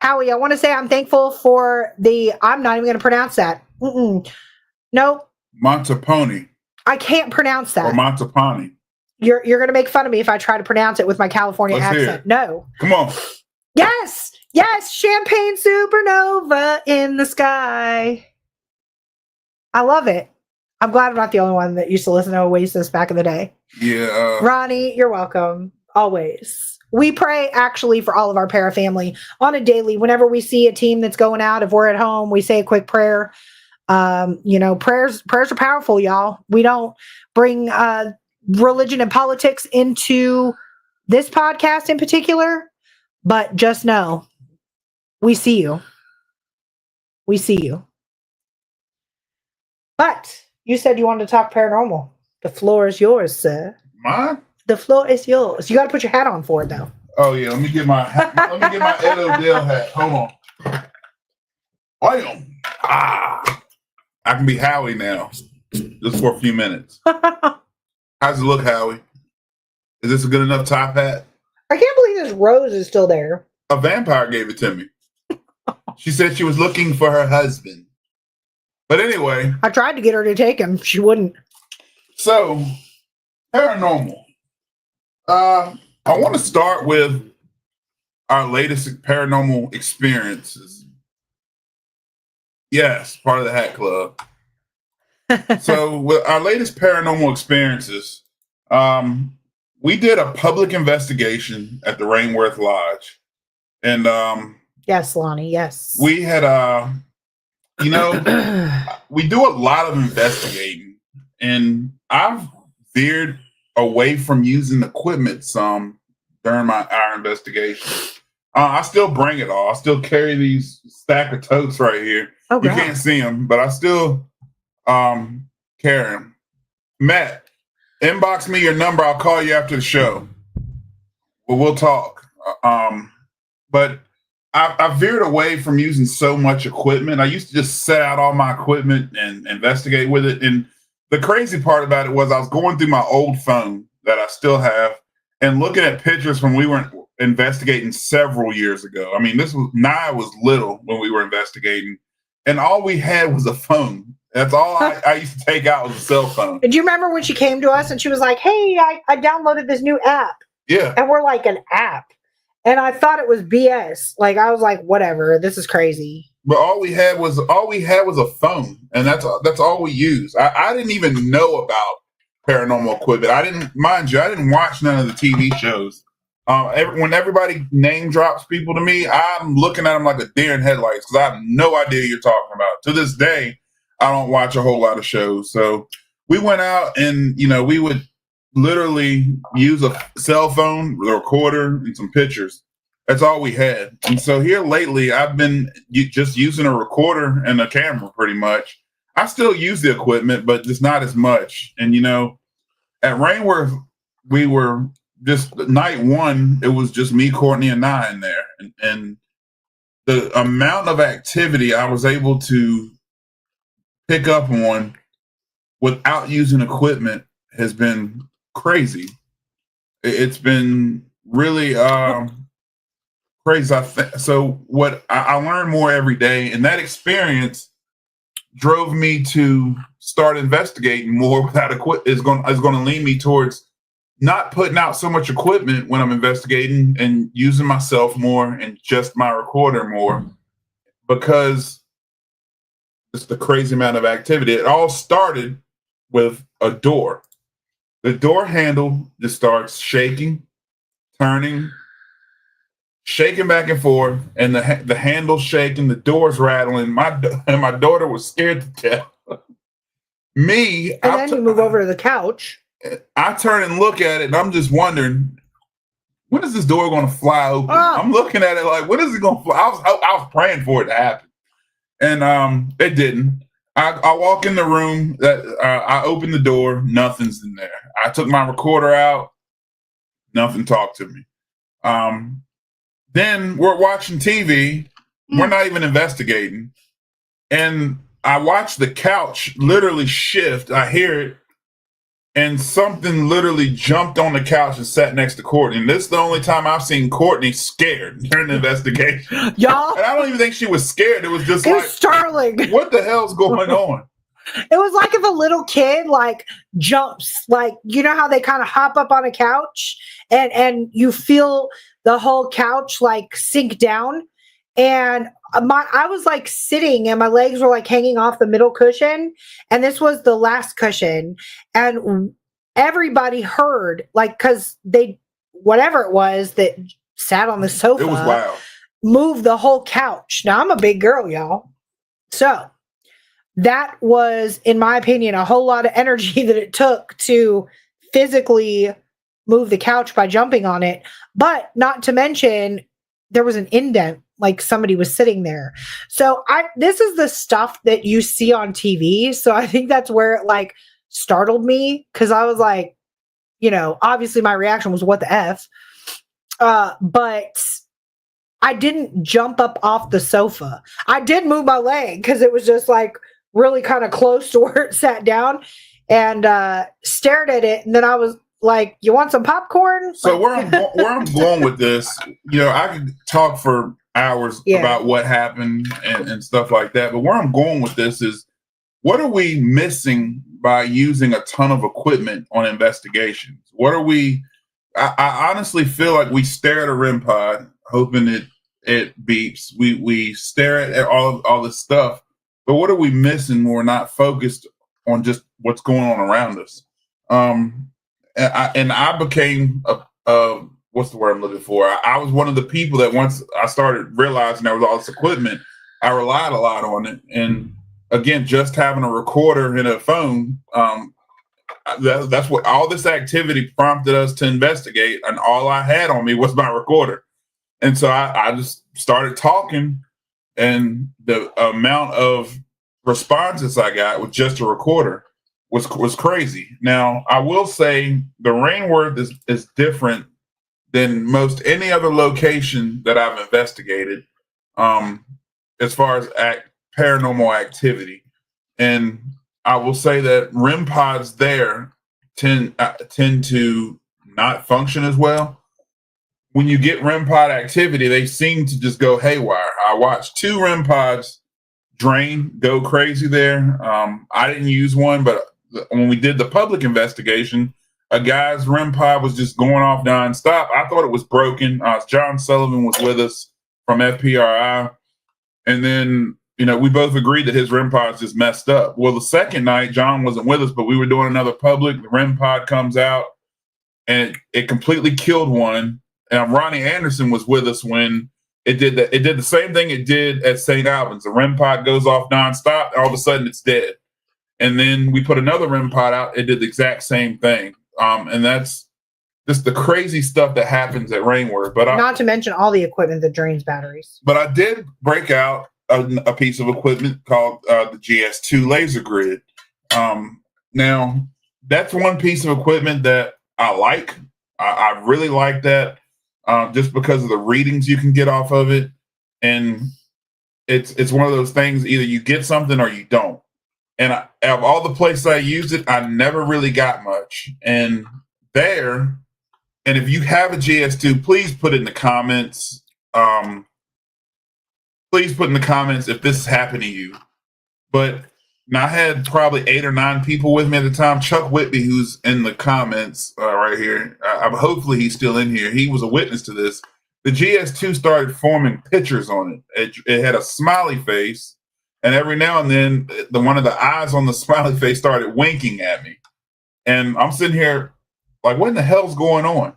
Howie, I want to say I'm thankful for I'm not even going to pronounce that. Nope. Montepone. I can't pronounce that. Or Montepone. You're going to make fun of me if I try to pronounce it with my California accent. No. Come on. Yes. Champagne supernova in the sky. I love it. I'm glad I'm not the only one that used to listen to Oasis back in the day. Yeah. Ronnie, you're welcome. Always. We pray actually for all of our para family on a daily. Whenever we see a team that's going out, if we're at home, we say a quick prayer. Prayers are powerful, y'all. We don't bring religion and politics into this podcast in particular, but just know we see you. We see you. But you said you wanted to talk paranormal. The floor is yours, sir. Mine? The floor is yours. You got to put your hat on for it, though. Oh yeah, let me get my Ed Odell hat. Hold on. Bam. I can be Howie now, just for a few minutes. How's it look, Howie? Is this a good enough top hat? I can't believe this rose is still there. A vampire gave it to me. She said she was looking for her husband. But anyway. I tried to get her to take him. She wouldn't. So, paranormal. I want to start with our latest paranormal experiences. Yes, part of the Hat Club. So, with our latest paranormal experiences, we did a public investigation at the Rainworth Lodge. And yes, Lonnie, yes. We had we do a lot of investigating, and I've veered away from using equipment some during our investigation. I still bring it all. I still carry these stack of totes right here. Oh, you can't see them, but I still carry them. Matt, inbox me your number. I'll call you after the show. Well, we'll talk. But I veered away from using so much equipment. I used to just set out all my equipment and investigate with it. And the crazy part about it was I was going through my old phone that I still have and looking at pictures from we were investigating several years ago. I mean, Nia was little when we were investigating, and all we had was a phone. That's all I used to take out was a cell phone. Do you remember when she came to us and she was like, hey, I downloaded this new app. Yeah. And we're like, an app. And I thought it was BS. Like, I was like, whatever, this is crazy. But all we had was a phone, and that's all we used. I didn't even know about paranormal equipment. I didn't watch none of the TV shows. When everybody name drops people to me, I'm looking at them like a deer in headlights because I have no idea you're talking about. To this day, I don't watch a whole lot of shows. So we went out and, we would literally use a cell phone, a recorder, and some pictures. That's all we had. And so here lately, I've been just using a recorder and a camera pretty much. I still use the equipment, but just not as much. And, at Rainworth, we were just night one, it was just me, Courtney, and I in there. And the amount of activity I was able to pick up on without using equipment has been crazy. It's been really crazy. So what I learn more every day, and that experience drove me to start investigating more without equipment. Is going to lean me towards not putting out so much equipment when I'm investigating and using myself more and just my recorder more, because it's the crazy amount of activity. It all started with a door. The door handle just starts shaking, turning, shaking back and forth, and the handle's shaking, the door's rattling. And my daughter was scared to death. Me, and then you move over to the couch. I turn and look at it, and I'm just wondering, when is this door going to fly open? I'm looking at it like, when is it going to fly? I was praying for it to happen, and it didn't. I walk in the room, I open the door, nothing's in there. I took my recorder out, nothing talked to me. Then we're watching TV, we're not even investigating, and I watch the couch literally shift. I hear it. And something literally jumped on the couch and sat next to Courtney. And this is the only time I've seen Courtney scared during the investigation. Y'all. And I don't even think she was scared. It was just it was startling. What the hell's going on? It was like if a little kid jumps, how they kind of hop up on a couch and you feel the whole couch sink down. And I was sitting and my legs were hanging off the middle cushion, and this was the last cushion, and everybody heard because whatever it was that sat on the sofa, it was wild, moved the whole couch. Now I'm a big girl, y'all, so that was, in my opinion, a whole lot of energy that it took to physically move the couch by jumping on it, but not to mention there was an indent. Somebody was sitting there. So this is the stuff that you see on TV. So I think that's where it startled me, because I was obviously my reaction was, what the F? But I didn't jump up off the sofa. I did move my leg because it was just really kind of close to where it sat down, and stared at it. And then I was like, you want some popcorn? So where I'm going with this, I could talk for hours about what happened and stuff like that. But where I'm going with this is, what are we missing by using a ton of equipment on investigations? What are we? I honestly feel like we stare at a REM pod, hoping it beeps. We stare at all this stuff, but what are we missing when we're not focused on just what's going on around us? And I became a what's the word I'm looking for? I was one of the people that, once I started realizing there was all this equipment, I relied a lot on it. And again, just having a recorder and a phone, that's what all this activity prompted us to investigate. And all I had on me was my recorder. And so I just started talking, and the amount of responses I got with just a recorder was crazy. Now, I will say the Rainworth is different than most any other location that I've investigated, as far as paranormal activity. And I will say that REM pods there tend to not function as well. When you get REM pod activity, they seem to just go haywire. I watched 2 REM pods go crazy there. I didn't use one, but when we did the public investigation, a guy's REM pod was just going off nonstop. I thought it was broken. John Sullivan was with us from FPRI. And then, we both agreed that his REM pod's just messed up. Well, the second night, John wasn't with us, but we were doing another public. The REM pod comes out, and it completely killed one. And Ronnie Anderson was with us when It did that. It did the same thing it did at St. Albans. The REM pod goes off nonstop. All of a sudden, it's dead. And then we put another REM pod out. It did the exact same thing. And that's just the crazy stuff that happens at Rainward. But not to mention all the equipment that drains batteries. But I did break out a piece of equipment called the GS2 laser grid. Now, that's one piece of equipment that I like. I really like that. Just because of the readings you can get off of it, and it's one of those things. Either you get something or you don't. And out of all the places I used it, I never really got much. And there, and if you have a GS2, please put it in the comments. Please put in the comments if this has happened to you. But now I had probably 8 or 9 people with me at the time. Chuck Whitby, who's in the comments right here, hopefully he's still in here. He was a witness to this. The GS2 started forming pictures on it. It had a smiley face, and every now and then, one of the eyes on the smiley face started winking at me. And I'm sitting here like, what in the hell's going on?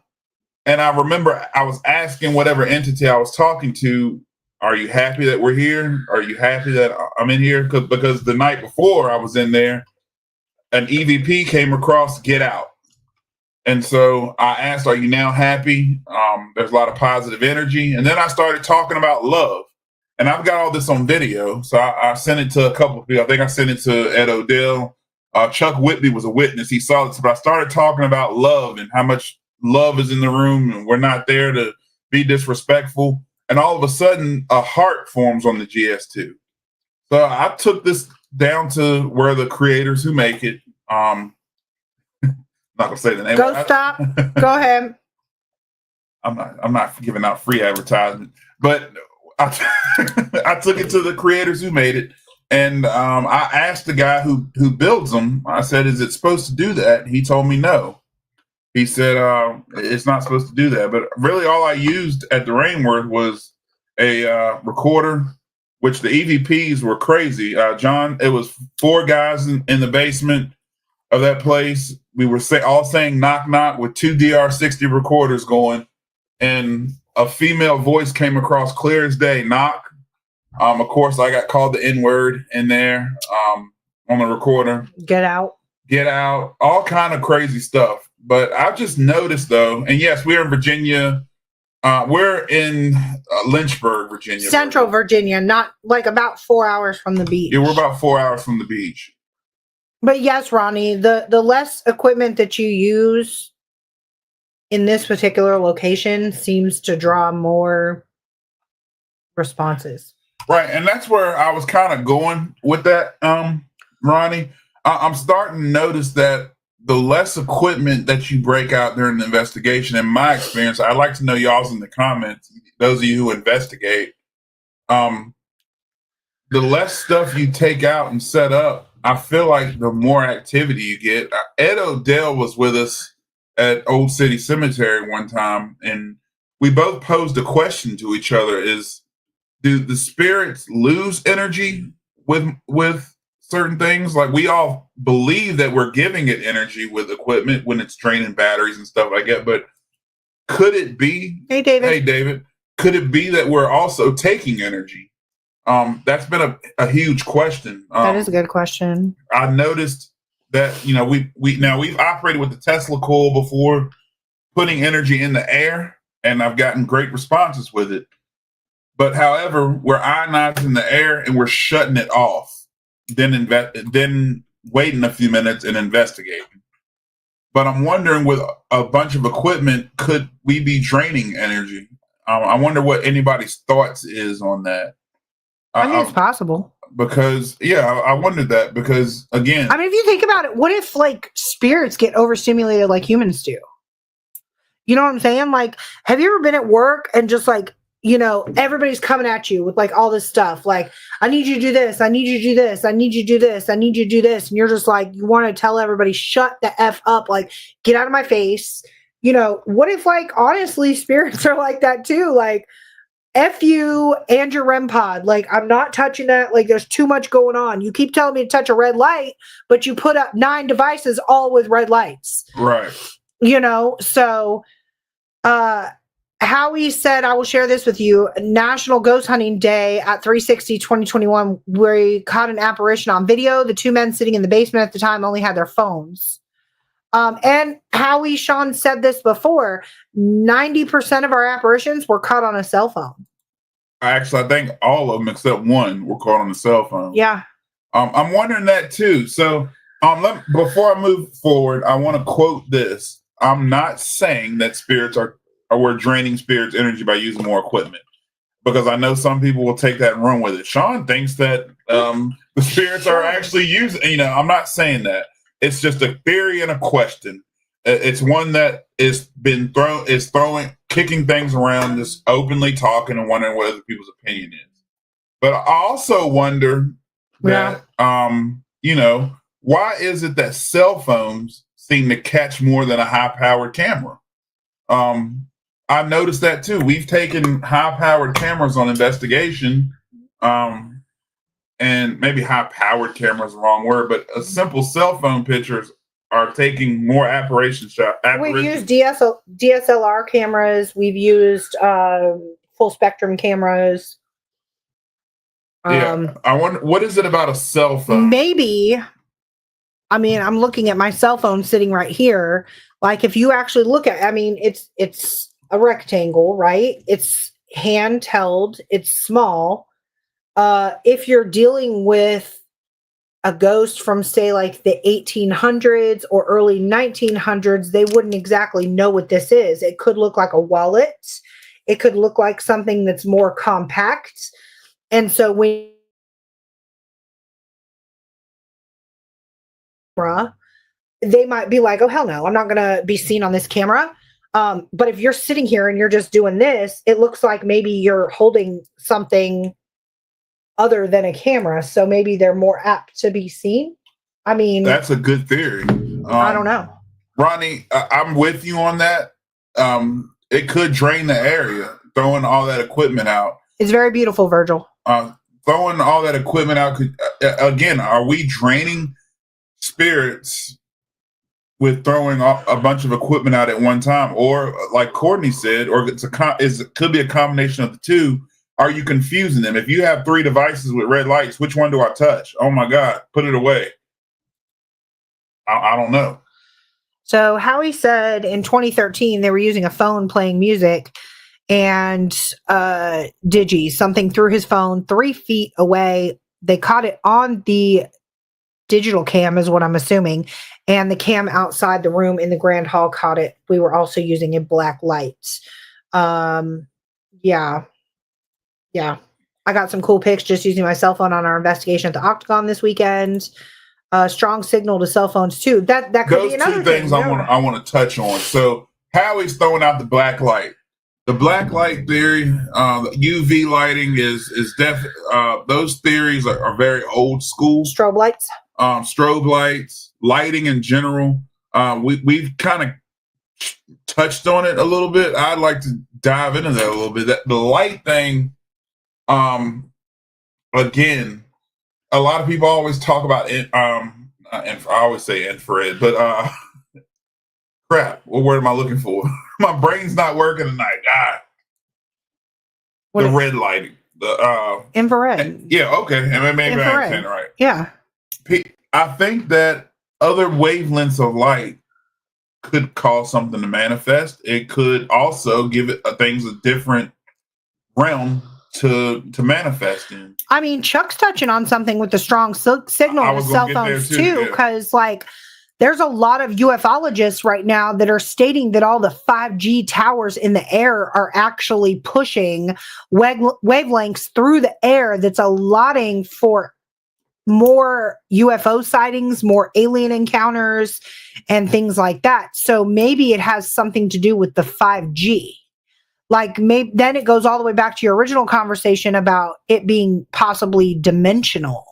And I remember I was asking whatever entity I was talking to, are you happy that we're here? Are you happy that I'm in here? Because the night before I was in there, an EVP came across, get out. And so I asked, are you now happy? There's a lot of positive energy. And then I started talking about love. And I've got all this on video. So I sent it to a couple of people. I think I sent it to Ed Odell. Chuck Whitby was a witness. He saw this. But I started talking about love and how much love is in the room. And we're not there to be disrespectful. And all of a sudden, a heart forms on the GS2. So I took this down to where the creators who make it, not gonna say the name. Stop. Go ahead. I'm not giving out free advertisement, but I took it to the creators who made it, and I asked the guy who builds them. I said, "Is it supposed to do that?" He told me no. He said, it's not supposed to do that. But really all I used at the Rainward was a recorder, which the EVPs were crazy. John, it was 4 guys in the basement of that place. We were all saying knock, knock with 2 DR60 recorders going. And a female voice came across clear as day, knock. Of course, I got called the N-word in there on the recorder. Get out. Get out. All kind of crazy stuff. But I've just noticed, though, and yes, we're in Virginia. We're in Lynchburg, Virginia. Central Virginia, not like about 4 hours from the beach. Yeah, we're about 4 hours from the beach. But yes, Ronnie, the less equipment that you use in this particular location seems to draw more responses. Right, and that's where I was kind of going with that, Ronnie. I'm starting to notice that the less equipment that you break out during the investigation, in my experience, I'd like to know y'all's in the comments, those of you who investigate, the less stuff you take out and set up, I feel like the more activity you get. Ed Odell was with us at Old City Cemetery one time, and we both posed a question to each other: do the spirits lose energy with certain things? Like, we all believe that we're giving it energy with equipment when it's draining batteries and stuff like that. But could it be? Hey, David. Hey, David. Could it be that we're also taking energy? That's been a huge question. That is a good question. I noticed that, we've operated with the Tesla coil before, putting energy in the air, and I've gotten great responses with it. But however, we're ionizing the air and we're shutting it off. Then waiting a few minutes and investigating. But I'm wondering, with a bunch of equipment, could we be draining energy? I wonder what anybody's thoughts is on that. I think it's possible. Because, I wondered that because, again, I mean, if you think about it, what if like spirits get overstimulated like humans do? You know what I'm saying? Like, have you ever been at work and just like, everybody's coming at you with like all this stuff. Like, I need you to do this. I need you to do this. I need you to do this. I need you to do this. And you're just like, you want to tell everybody, shut the F up. Like, get out of my face. What if like, honestly, spirits are like that too? Like, F you and your REM pod. Like, I'm not touching that. Like, there's too much going on. You keep telling me to touch a red light, but you put up 9 devices all with red lights. Right. So, Howie said, I will share this with you. National Ghost Hunting Day at 3/60/2021, where he caught an apparition on video. The two men sitting in the basement at the time only had their phones. And Howie, Sean said this before, 90% of our apparitions were caught on a cell phone. Actually, I think all of them except one were caught on the cell phone. Yeah. I'm wondering that too. So before I move forward, I want to quote this. I'm not saying that spirits we're draining spirits' energy by using more equipment, because I know some people will take that and run with it. Sean thinks that the spirits are actually using, I'm not saying that. It's just a theory and a question. It's one that is kicking things around, just openly talking and wondering what other people's opinion is. But I also wonder that, why is it that cell phones seem to catch more than a high-powered camera? I've noticed that too. We've taken high-powered cameras on investigation, and maybe high-powered camera is the wrong word, but a simple cell phone pictures are taking more apparition shots. We've used DSLR cameras. We've used full spectrum cameras. I wonder, what is it about a cell phone? Maybe, I'm looking at my cell phone sitting right here. Like, if you actually look at, it's a rectangle, right? It's handheld. It's small. If you're dealing with a ghost from, say, like the 1800s or early 1900s, they wouldn't exactly know what this is. It could look like a wallet. It could look like something that's more compact. And so when they might be like, oh, hell no, I'm not going to be seen on this camera. But if you're sitting here and you're just doing this, it looks like maybe you're holding something other than a camera. So maybe they're more apt to be seen. That's a good theory. I don't know. Ronnie, I'm with you on that. It could drain the area, throwing all that equipment out. It's very beautiful, Virgil. Throwing all that equipment out could, again, are we draining spirits with throwing a bunch of equipment out at one time? Or like Courtney said, or it could be a combination of the two. Are you confusing them? If you have 3 devices with red lights, which one do I touch? Oh my God, put it away. I don't know. So Howie said in 2013, they were using a phone playing music, and Digi, something through his phone 3 feet away. They caught it on the digital cam, is what I'm assuming. And the cam outside the room in the grand hall caught it. We were also using a black light. Yeah. I got some cool pics just using my cell phone on our investigation at the Octagon this weekend. Strong signal to cell phones too. That could be another thing. Those 2 things I want to touch on. So Howie's throwing out the black light. The black light theory, UV lighting is definitely, those theories are very old school. Strobe lights, lighting in general. We've kind of touched on it a little bit. I'd like to dive into that a little bit. The light thing, again, a lot of people always talk about it. I always say infrared, but crap. What word am I looking for? My brain's not working tonight. The red lighting, the infrared. Yeah, okay. And maybe infrared. I'm saying it right. Yeah. I think that other wavelengths of light could cause something to manifest. It could also give it things a different realm to manifest in. Chuck's touching on something with the strong signal to cell phones too, because there's a lot of ufologists right now that are stating that all the 5G towers in the air are actually pushing wavelengths through the air that's allotting for more UFO sightings, more alien encounters, and things like that. So maybe it has something to do with the 5G. Maybe then it goes all the way back to your original conversation about it being possibly dimensional.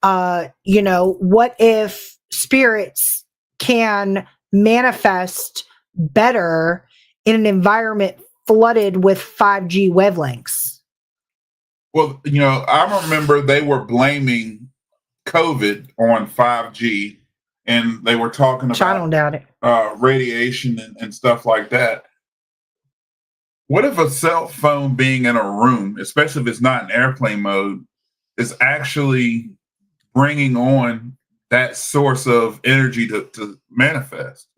What if spirits can manifest better in an environment flooded with 5G wavelengths? Well, I remember they were blaming COVID on 5G, and they were talking about I don't doubt it. Radiation and stuff like that. What if a cell phone being in a room, especially if it's not in airplane mode, is actually bringing on that source of energy to manifest?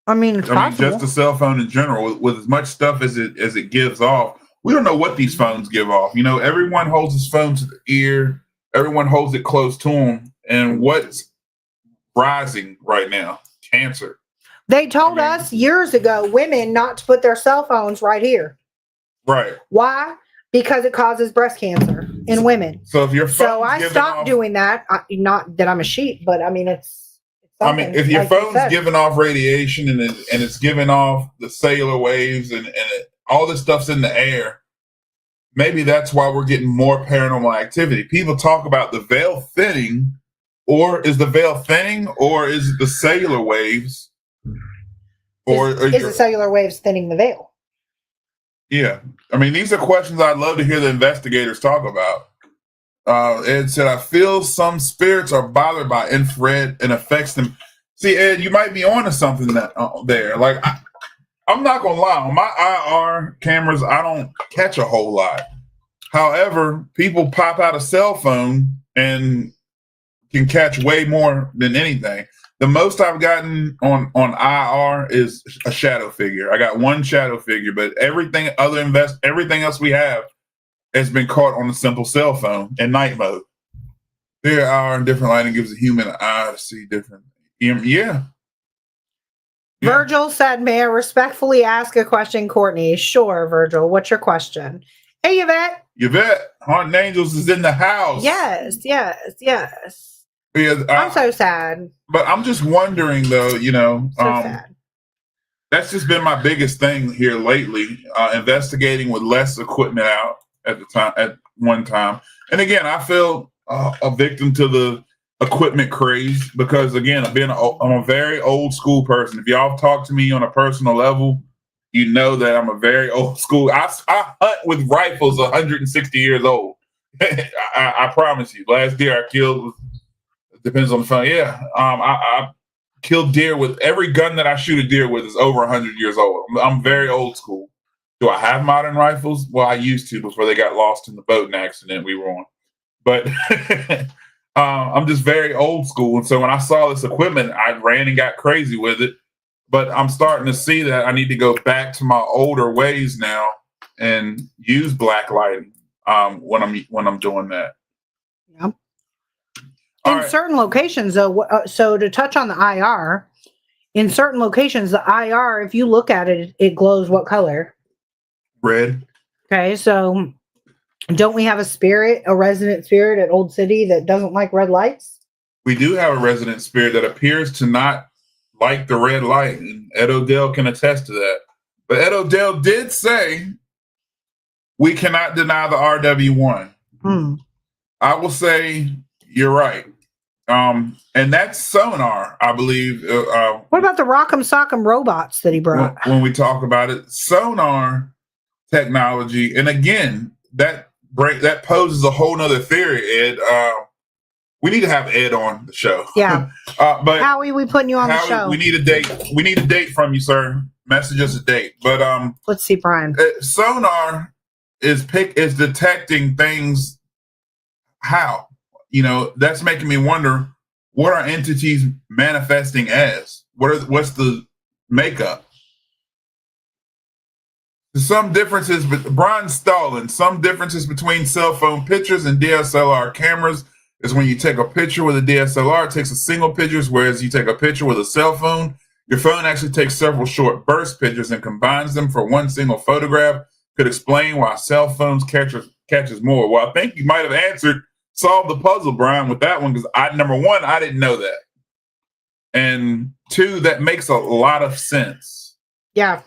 I mean, it's possible. Just the cell phone in general, with as much stuff as it gives off, we don't know what these phones give off. Everyone holds his phone to the ear, everyone holds it close to them, and what's rising right now? Cancer. They told us years ago, women not to put their cell phones right here. Right. Why? Because it causes breast cancer in women. So if your so I stopped doing that. Not that I'm a sheep, but it's if your phone's giving off radiation and it's giving off the cellular waves and all this stuff's in the air, maybe that's why we're getting more paranormal activity. People talk about the veil thinning, or is the veil thinning, or is it the cellular waves? Or is the cellular waves thinning the veil? Yeah. These are questions I'd love to hear the investigators talk about. Ed said, I feel some spirits are bothered by infrared and affects them. See, Ed, you might be onto something there. Like, I'm not going to lie. On my IR cameras, I don't catch a whole lot. However, people pop out a cell phone and can catch way more than anything. The most I've gotten on IR is a shadow figure. I got one shadow figure, but everything else we have has been caught on a simple cell phone in night mode. There are different lighting gives a human eye to see different. Yeah. Virgil said, may I respectfully ask a question, Courtney? Sure, Virgil. What's your question? Hey, Yvette. Yvette, Haunted Angels is in the house. Yes. Yeah, I'm so sad. But I'm just wondering, though, sad. That's just been my biggest thing here lately, investigating with less equipment out at one time. And again, I feel a victim to the equipment craze because, again, I'm a very old school person. If y'all talk to me on a personal level, you know that I'm a very old school. I hunt with rifles 160 years old. I promise you. Last year I killed, depends on the phone. Yeah. I killed deer with every gun that I shoot a deer with is over 100 years old. I'm very old school. Do I have modern rifles? Well, I used to before they got lost in the boating accident we were on. But I'm just very old school. And so when I saw this equipment, I ran and got crazy with it. But I'm starting to see that I need to go back to my older ways now and use black lighting when I'm doing that. Yeah. In certain locations, though, so to touch on the IR, in certain locations, the IR, if you look at it, it glows what color? Red. Okay, so don't we have a resident spirit at Old City that doesn't like red lights? We do have a resident spirit that appears to not like the red light, and Ed Odell can attest to that. But Ed Odell did say we cannot deny the RW1. I will say you're right. And that's sonar, I believe. What about the Rock'em Sock'em robots that he brought? When we talk about it, sonar technology, and again, that poses a whole nother theory, Ed. We need to have Ed on the show. Yeah. But Howie, we putting you on the show. We need a date. We need a date from you, sir. Message us a date. But let's see, Brian. Sonar is detecting things. How? That's making me wonder, what are entities manifesting as? What's the makeup? Some differences, but Brian Stalin, some differences between cell phone pictures and DSLR cameras is when you take a picture with a DSLR, it takes a single picture, whereas you take a picture with a cell phone, your phone actually takes several short burst pictures and combines them for one single photograph. Could explain why cell phones catches more. Well, I think you might have solved the puzzle, Brian, with that one, because number one, I didn't know that. And two, that makes a lot of sense. Yeah.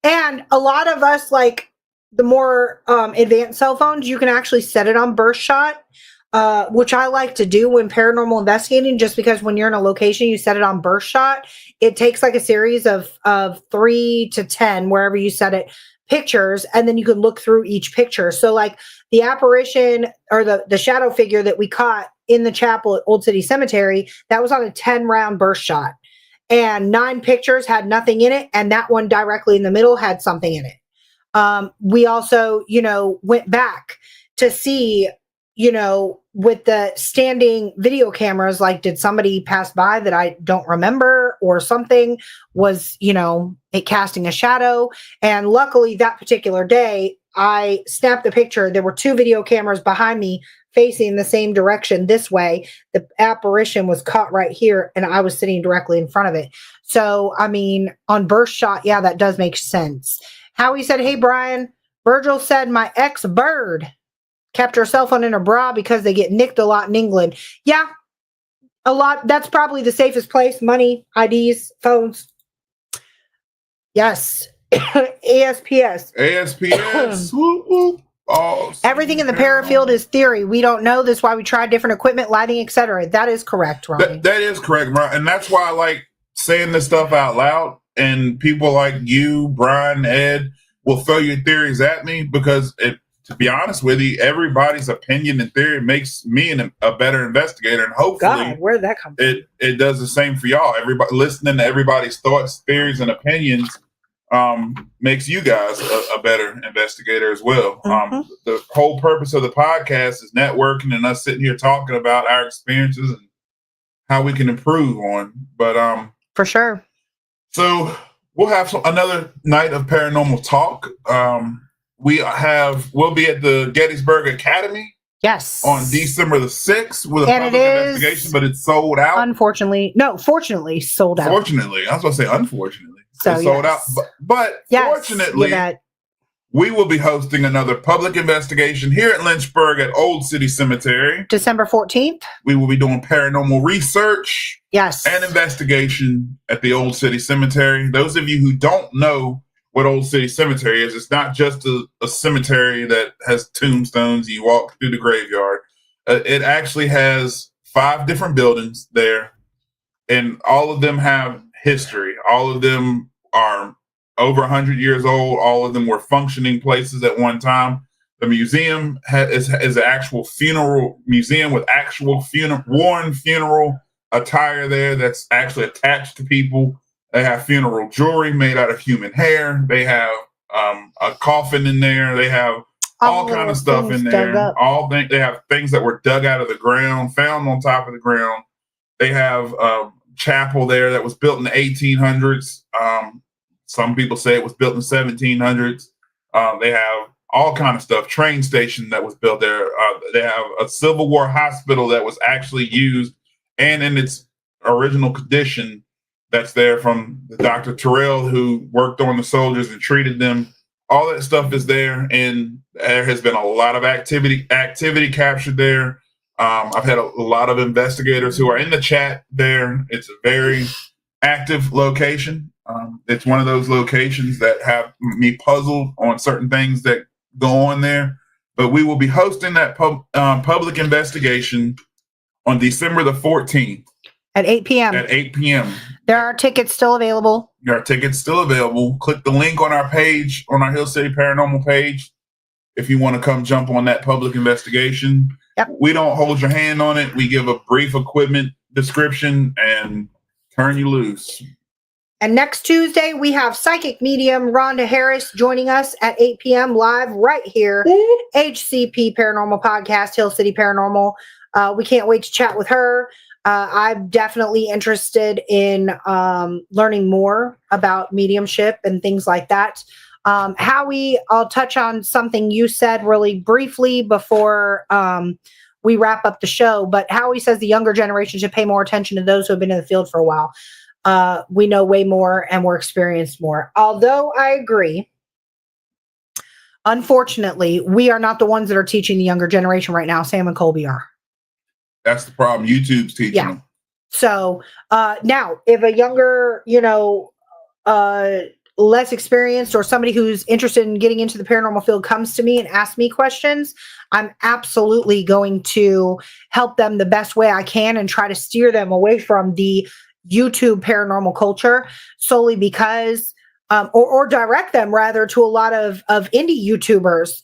And a lot of us, like the more advanced cell phones, you can actually set it on burst shot, which I like to do when paranormal investigating, just because when you're in a location, you set it on burst shot. It takes like a series of 3 to 10, wherever you set it, pictures, and then you can look through each picture. So like the apparition or the shadow figure that we caught in the chapel at Old City Cemetery, that was on a 10-round burst shot. And 9 pictures had nothing in it, and that one directly in the middle had something in it. We also, went back to see, with the standing video cameras, like, did somebody pass by that I don't remember or something? Was, it casting a shadow? And luckily that particular day, I snapped the picture. There were 2 video cameras behind me facing the same direction this way. The apparition was caught right here and I was sitting directly in front of it. So, I mean, on burst shot, yeah, that does make sense. Howie said, hey, Brian, Virgil said my ex-bird kept her cell phone in her bra because they get nicked a lot in England. Yeah, a lot. That's probably the safest place. Money, IDs, phones. Yes. ASPS. ASPS. Whoop, whoop. Oh, everything in the parafield is theory. We don't know. That's why we try different equipment, lighting, etc. That is correct, Ronnie. That is correct, Ron. And that's why I like saying this stuff out loud. And people like you, Brian, Ed, will throw your theories at me because, to be honest with you, everybody's opinion and theory makes me a better investigator. And hopefully, God, where did that come from? It does the same for y'all. Everybody listening to everybody's thoughts, theories, and opinions makes you guys a better investigator as well. Mm-hmm. The whole purpose of the podcast is networking and us sitting here talking about our experiences and how we can improve on. But for sure. So we'll have another night of paranormal talk. We'll be at the Gettysburg Academy. Yes. On December the 6th with a public investigation, but it's sold out. Fortunately sold out. Fortunately. I was going to say unfortunately. So it's sold out. But fortunately, we will be hosting another public investigation here at Lynchburg at Old City Cemetery. December 14th. We will be doing paranormal research. Yes. And investigation at the Old City Cemetery. Those of you who don't know what Old City Cemetery is, it's not just a cemetery that has tombstones. You walk through the graveyard. It actually has 5 different buildings there, and all of them have history. All of them are over 100 years old. All of them were functioning places at one time. The museum is an actual funeral museum with actual worn funeral attire there that's actually attached to people. They have funeral jewelry made out of human hair. They have a coffin in there. They have all kind of stuff in there. They have things that were dug out of the ground, found on top of the ground. They have chapel there that was built in the 1800s. Some people say it was built in the 1700s. They have all kind of stuff. Train station that was built there. They have a Civil War hospital that was actually used and in its original condition. That's there from Dr. Terrell, who worked on the soldiers and treated them. All that stuff is there, and there has been a lot of activity captured there. I've had a lot of investigators who are in the chat there. It's a very active location. It's one of those locations that have me puzzled on certain things that go on there. But we will be hosting that public investigation on December the 14th. At 8 p.m. At 8 p.m. There are tickets still available. There are tickets still available. Click the link on our page, on our Hill City Paranormal page, if you want to come jump on that public investigation. Yep. We don't hold your hand on it. We give a brief equipment description and turn you loose. And next Tuesday, we have psychic medium Rhonda Harris joining us at 8 p.m. live right here. HCP Paranormal Podcast, Hill City Paranormal. We can't wait to chat with her. I'm definitely interested in learning more about mediumship and things like that. Howie, I'll touch on something you said really briefly before we wrap up the show. But Howie says the younger generation should pay more attention to those who have been in the field for a while. We know way more and we're experienced more. Although I agree, unfortunately, we are not the ones that are teaching the younger generation right now. Sam and Colby are. That's the problem. YouTube's teaching them. So now, if a younger, less experienced or somebody who's interested in getting into the paranormal field comes to me and asks me questions, I'm absolutely going to help them the best way I can and try to steer them away from the YouTube paranormal culture solely because or direct them rather to a lot of indie YouTubers.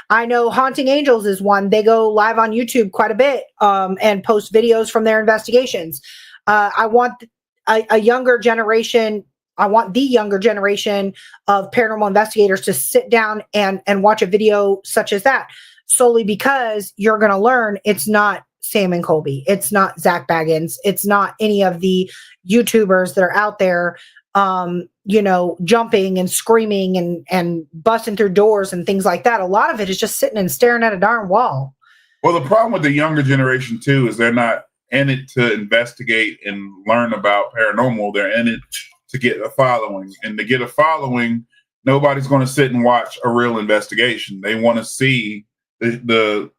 I know Haunting Angels is one. They go live on YouTube quite a bit and post videos from their investigations. I want a younger generation want the younger generation of paranormal investigators to sit down and watch a video such as that, solely because you're going to learn it's not Sam and Colby. It's not Zach Baggins. It's not any of the YouTubers that are out there, jumping and screaming and busting through doors and things like that. A lot of it is just sitting and staring at a darn wall. Well, the problem with the younger generation too is they're not in it to investigate and learn about paranormal. They're in it to get a following, and to get a following, nobody's going to sit and watch a real investigation. They want to see the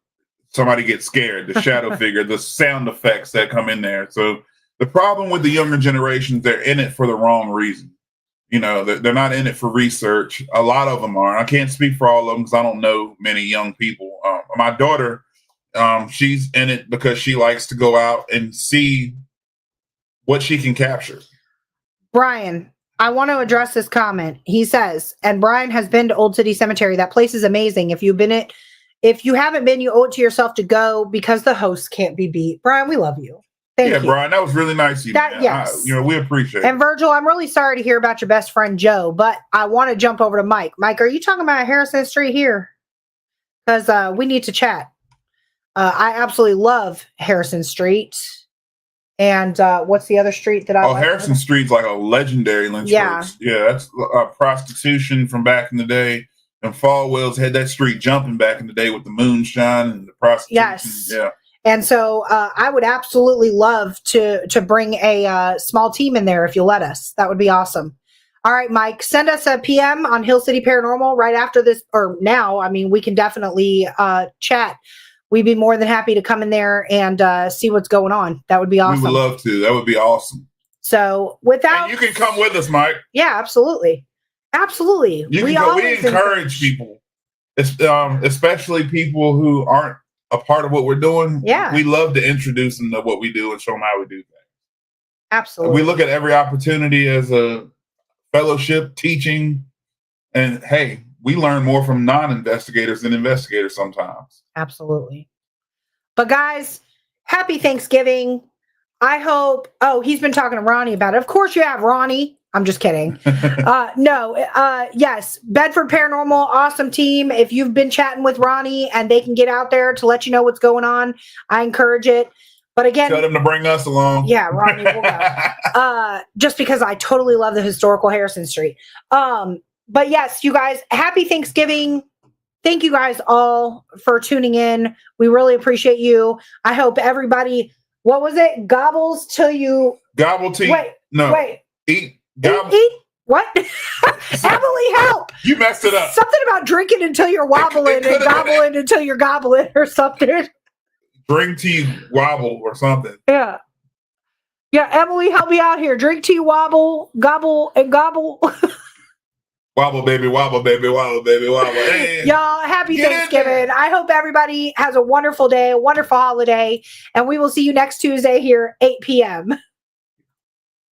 somebody get scared, the shadow figure, the sound effects that come in there. So the problem with the younger generations, they're in it for the wrong reason. They're not in it for research. A lot of them are. I can't speak for all of them because I don't know many young people. My daughter, she's in it because she likes to go out and see what she can capture. Brian, I want to address this comment. He says, and Brian has been to Old City Cemetery. That place is amazing. If you haven't been, you owe it to yourself to go because the hosts can't be beat. Brian, we love you. Thank you. Brian, that was really nice of you. Yes. We appreciate it. And Virgil, I'm really sorry to hear about your best friend Joe, but I want to jump over to Mike. Mike, are you talking about Harrison Street here? Because we need to chat. I absolutely love Harrison Street. And what's the other street that I like? Harrison Street's like a legendary Lynchburg. Yeah, that's prostitution from back in the day. And Falwell's had that street jumping back in the day with the moonshine and the prostitution. Yes. Yeah. And so I would absolutely love to bring a small team in there if you'll let us. That would be awesome. All right, Mike, send us a PM on Hill City Paranormal right after this, or now. I mean, we can definitely chat. We'd be more than happy to come in there and see what's going on. That would be awesome. We would love to. That would be awesome. So and you can come with us, Mike. Yeah, absolutely. Absolutely. We encourage people, especially people who aren't a part of what we're doing. Yeah. We love to introduce them to what we do and show them how we do things. Absolutely. We look at every opportunity as a fellowship, teaching, and hey, we learn more from non-investigators than investigators sometimes. Absolutely. But guys, happy Thanksgiving. I hope, he's been talking to Ronnie about it. Of course you have, Ronnie. I'm just kidding. Yes, Bedford Paranormal, awesome team. If you've been chatting with Ronnie and they can get out there to let you know what's going on, I encourage it. But again, tell them to bring us along. Yeah, Ronnie will go. Just because I totally love the historical Harrison Street. But yes, you guys, happy Thanksgiving. Thank you guys all for tuning in. We really appreciate you. I hope everybody, what was it? Gobbles till you... Gobble till you... Eat. Gobble. Eat? What? Emily, help. You messed it up. Something about drinking until you're wobbling and gobbling until you're gobbling or something. Drink till you wobble or something. Yeah. Yeah, Emily, help me out here. Drink till you wobble, gobble, and gobble. Wobble, baby, wobble, baby, wobble, baby, wobble. Hey. Y'all, happy Thanksgiving. I hope everybody has a wonderful day, a wonderful holiday, and we will see you next Tuesday here, 8 p.m.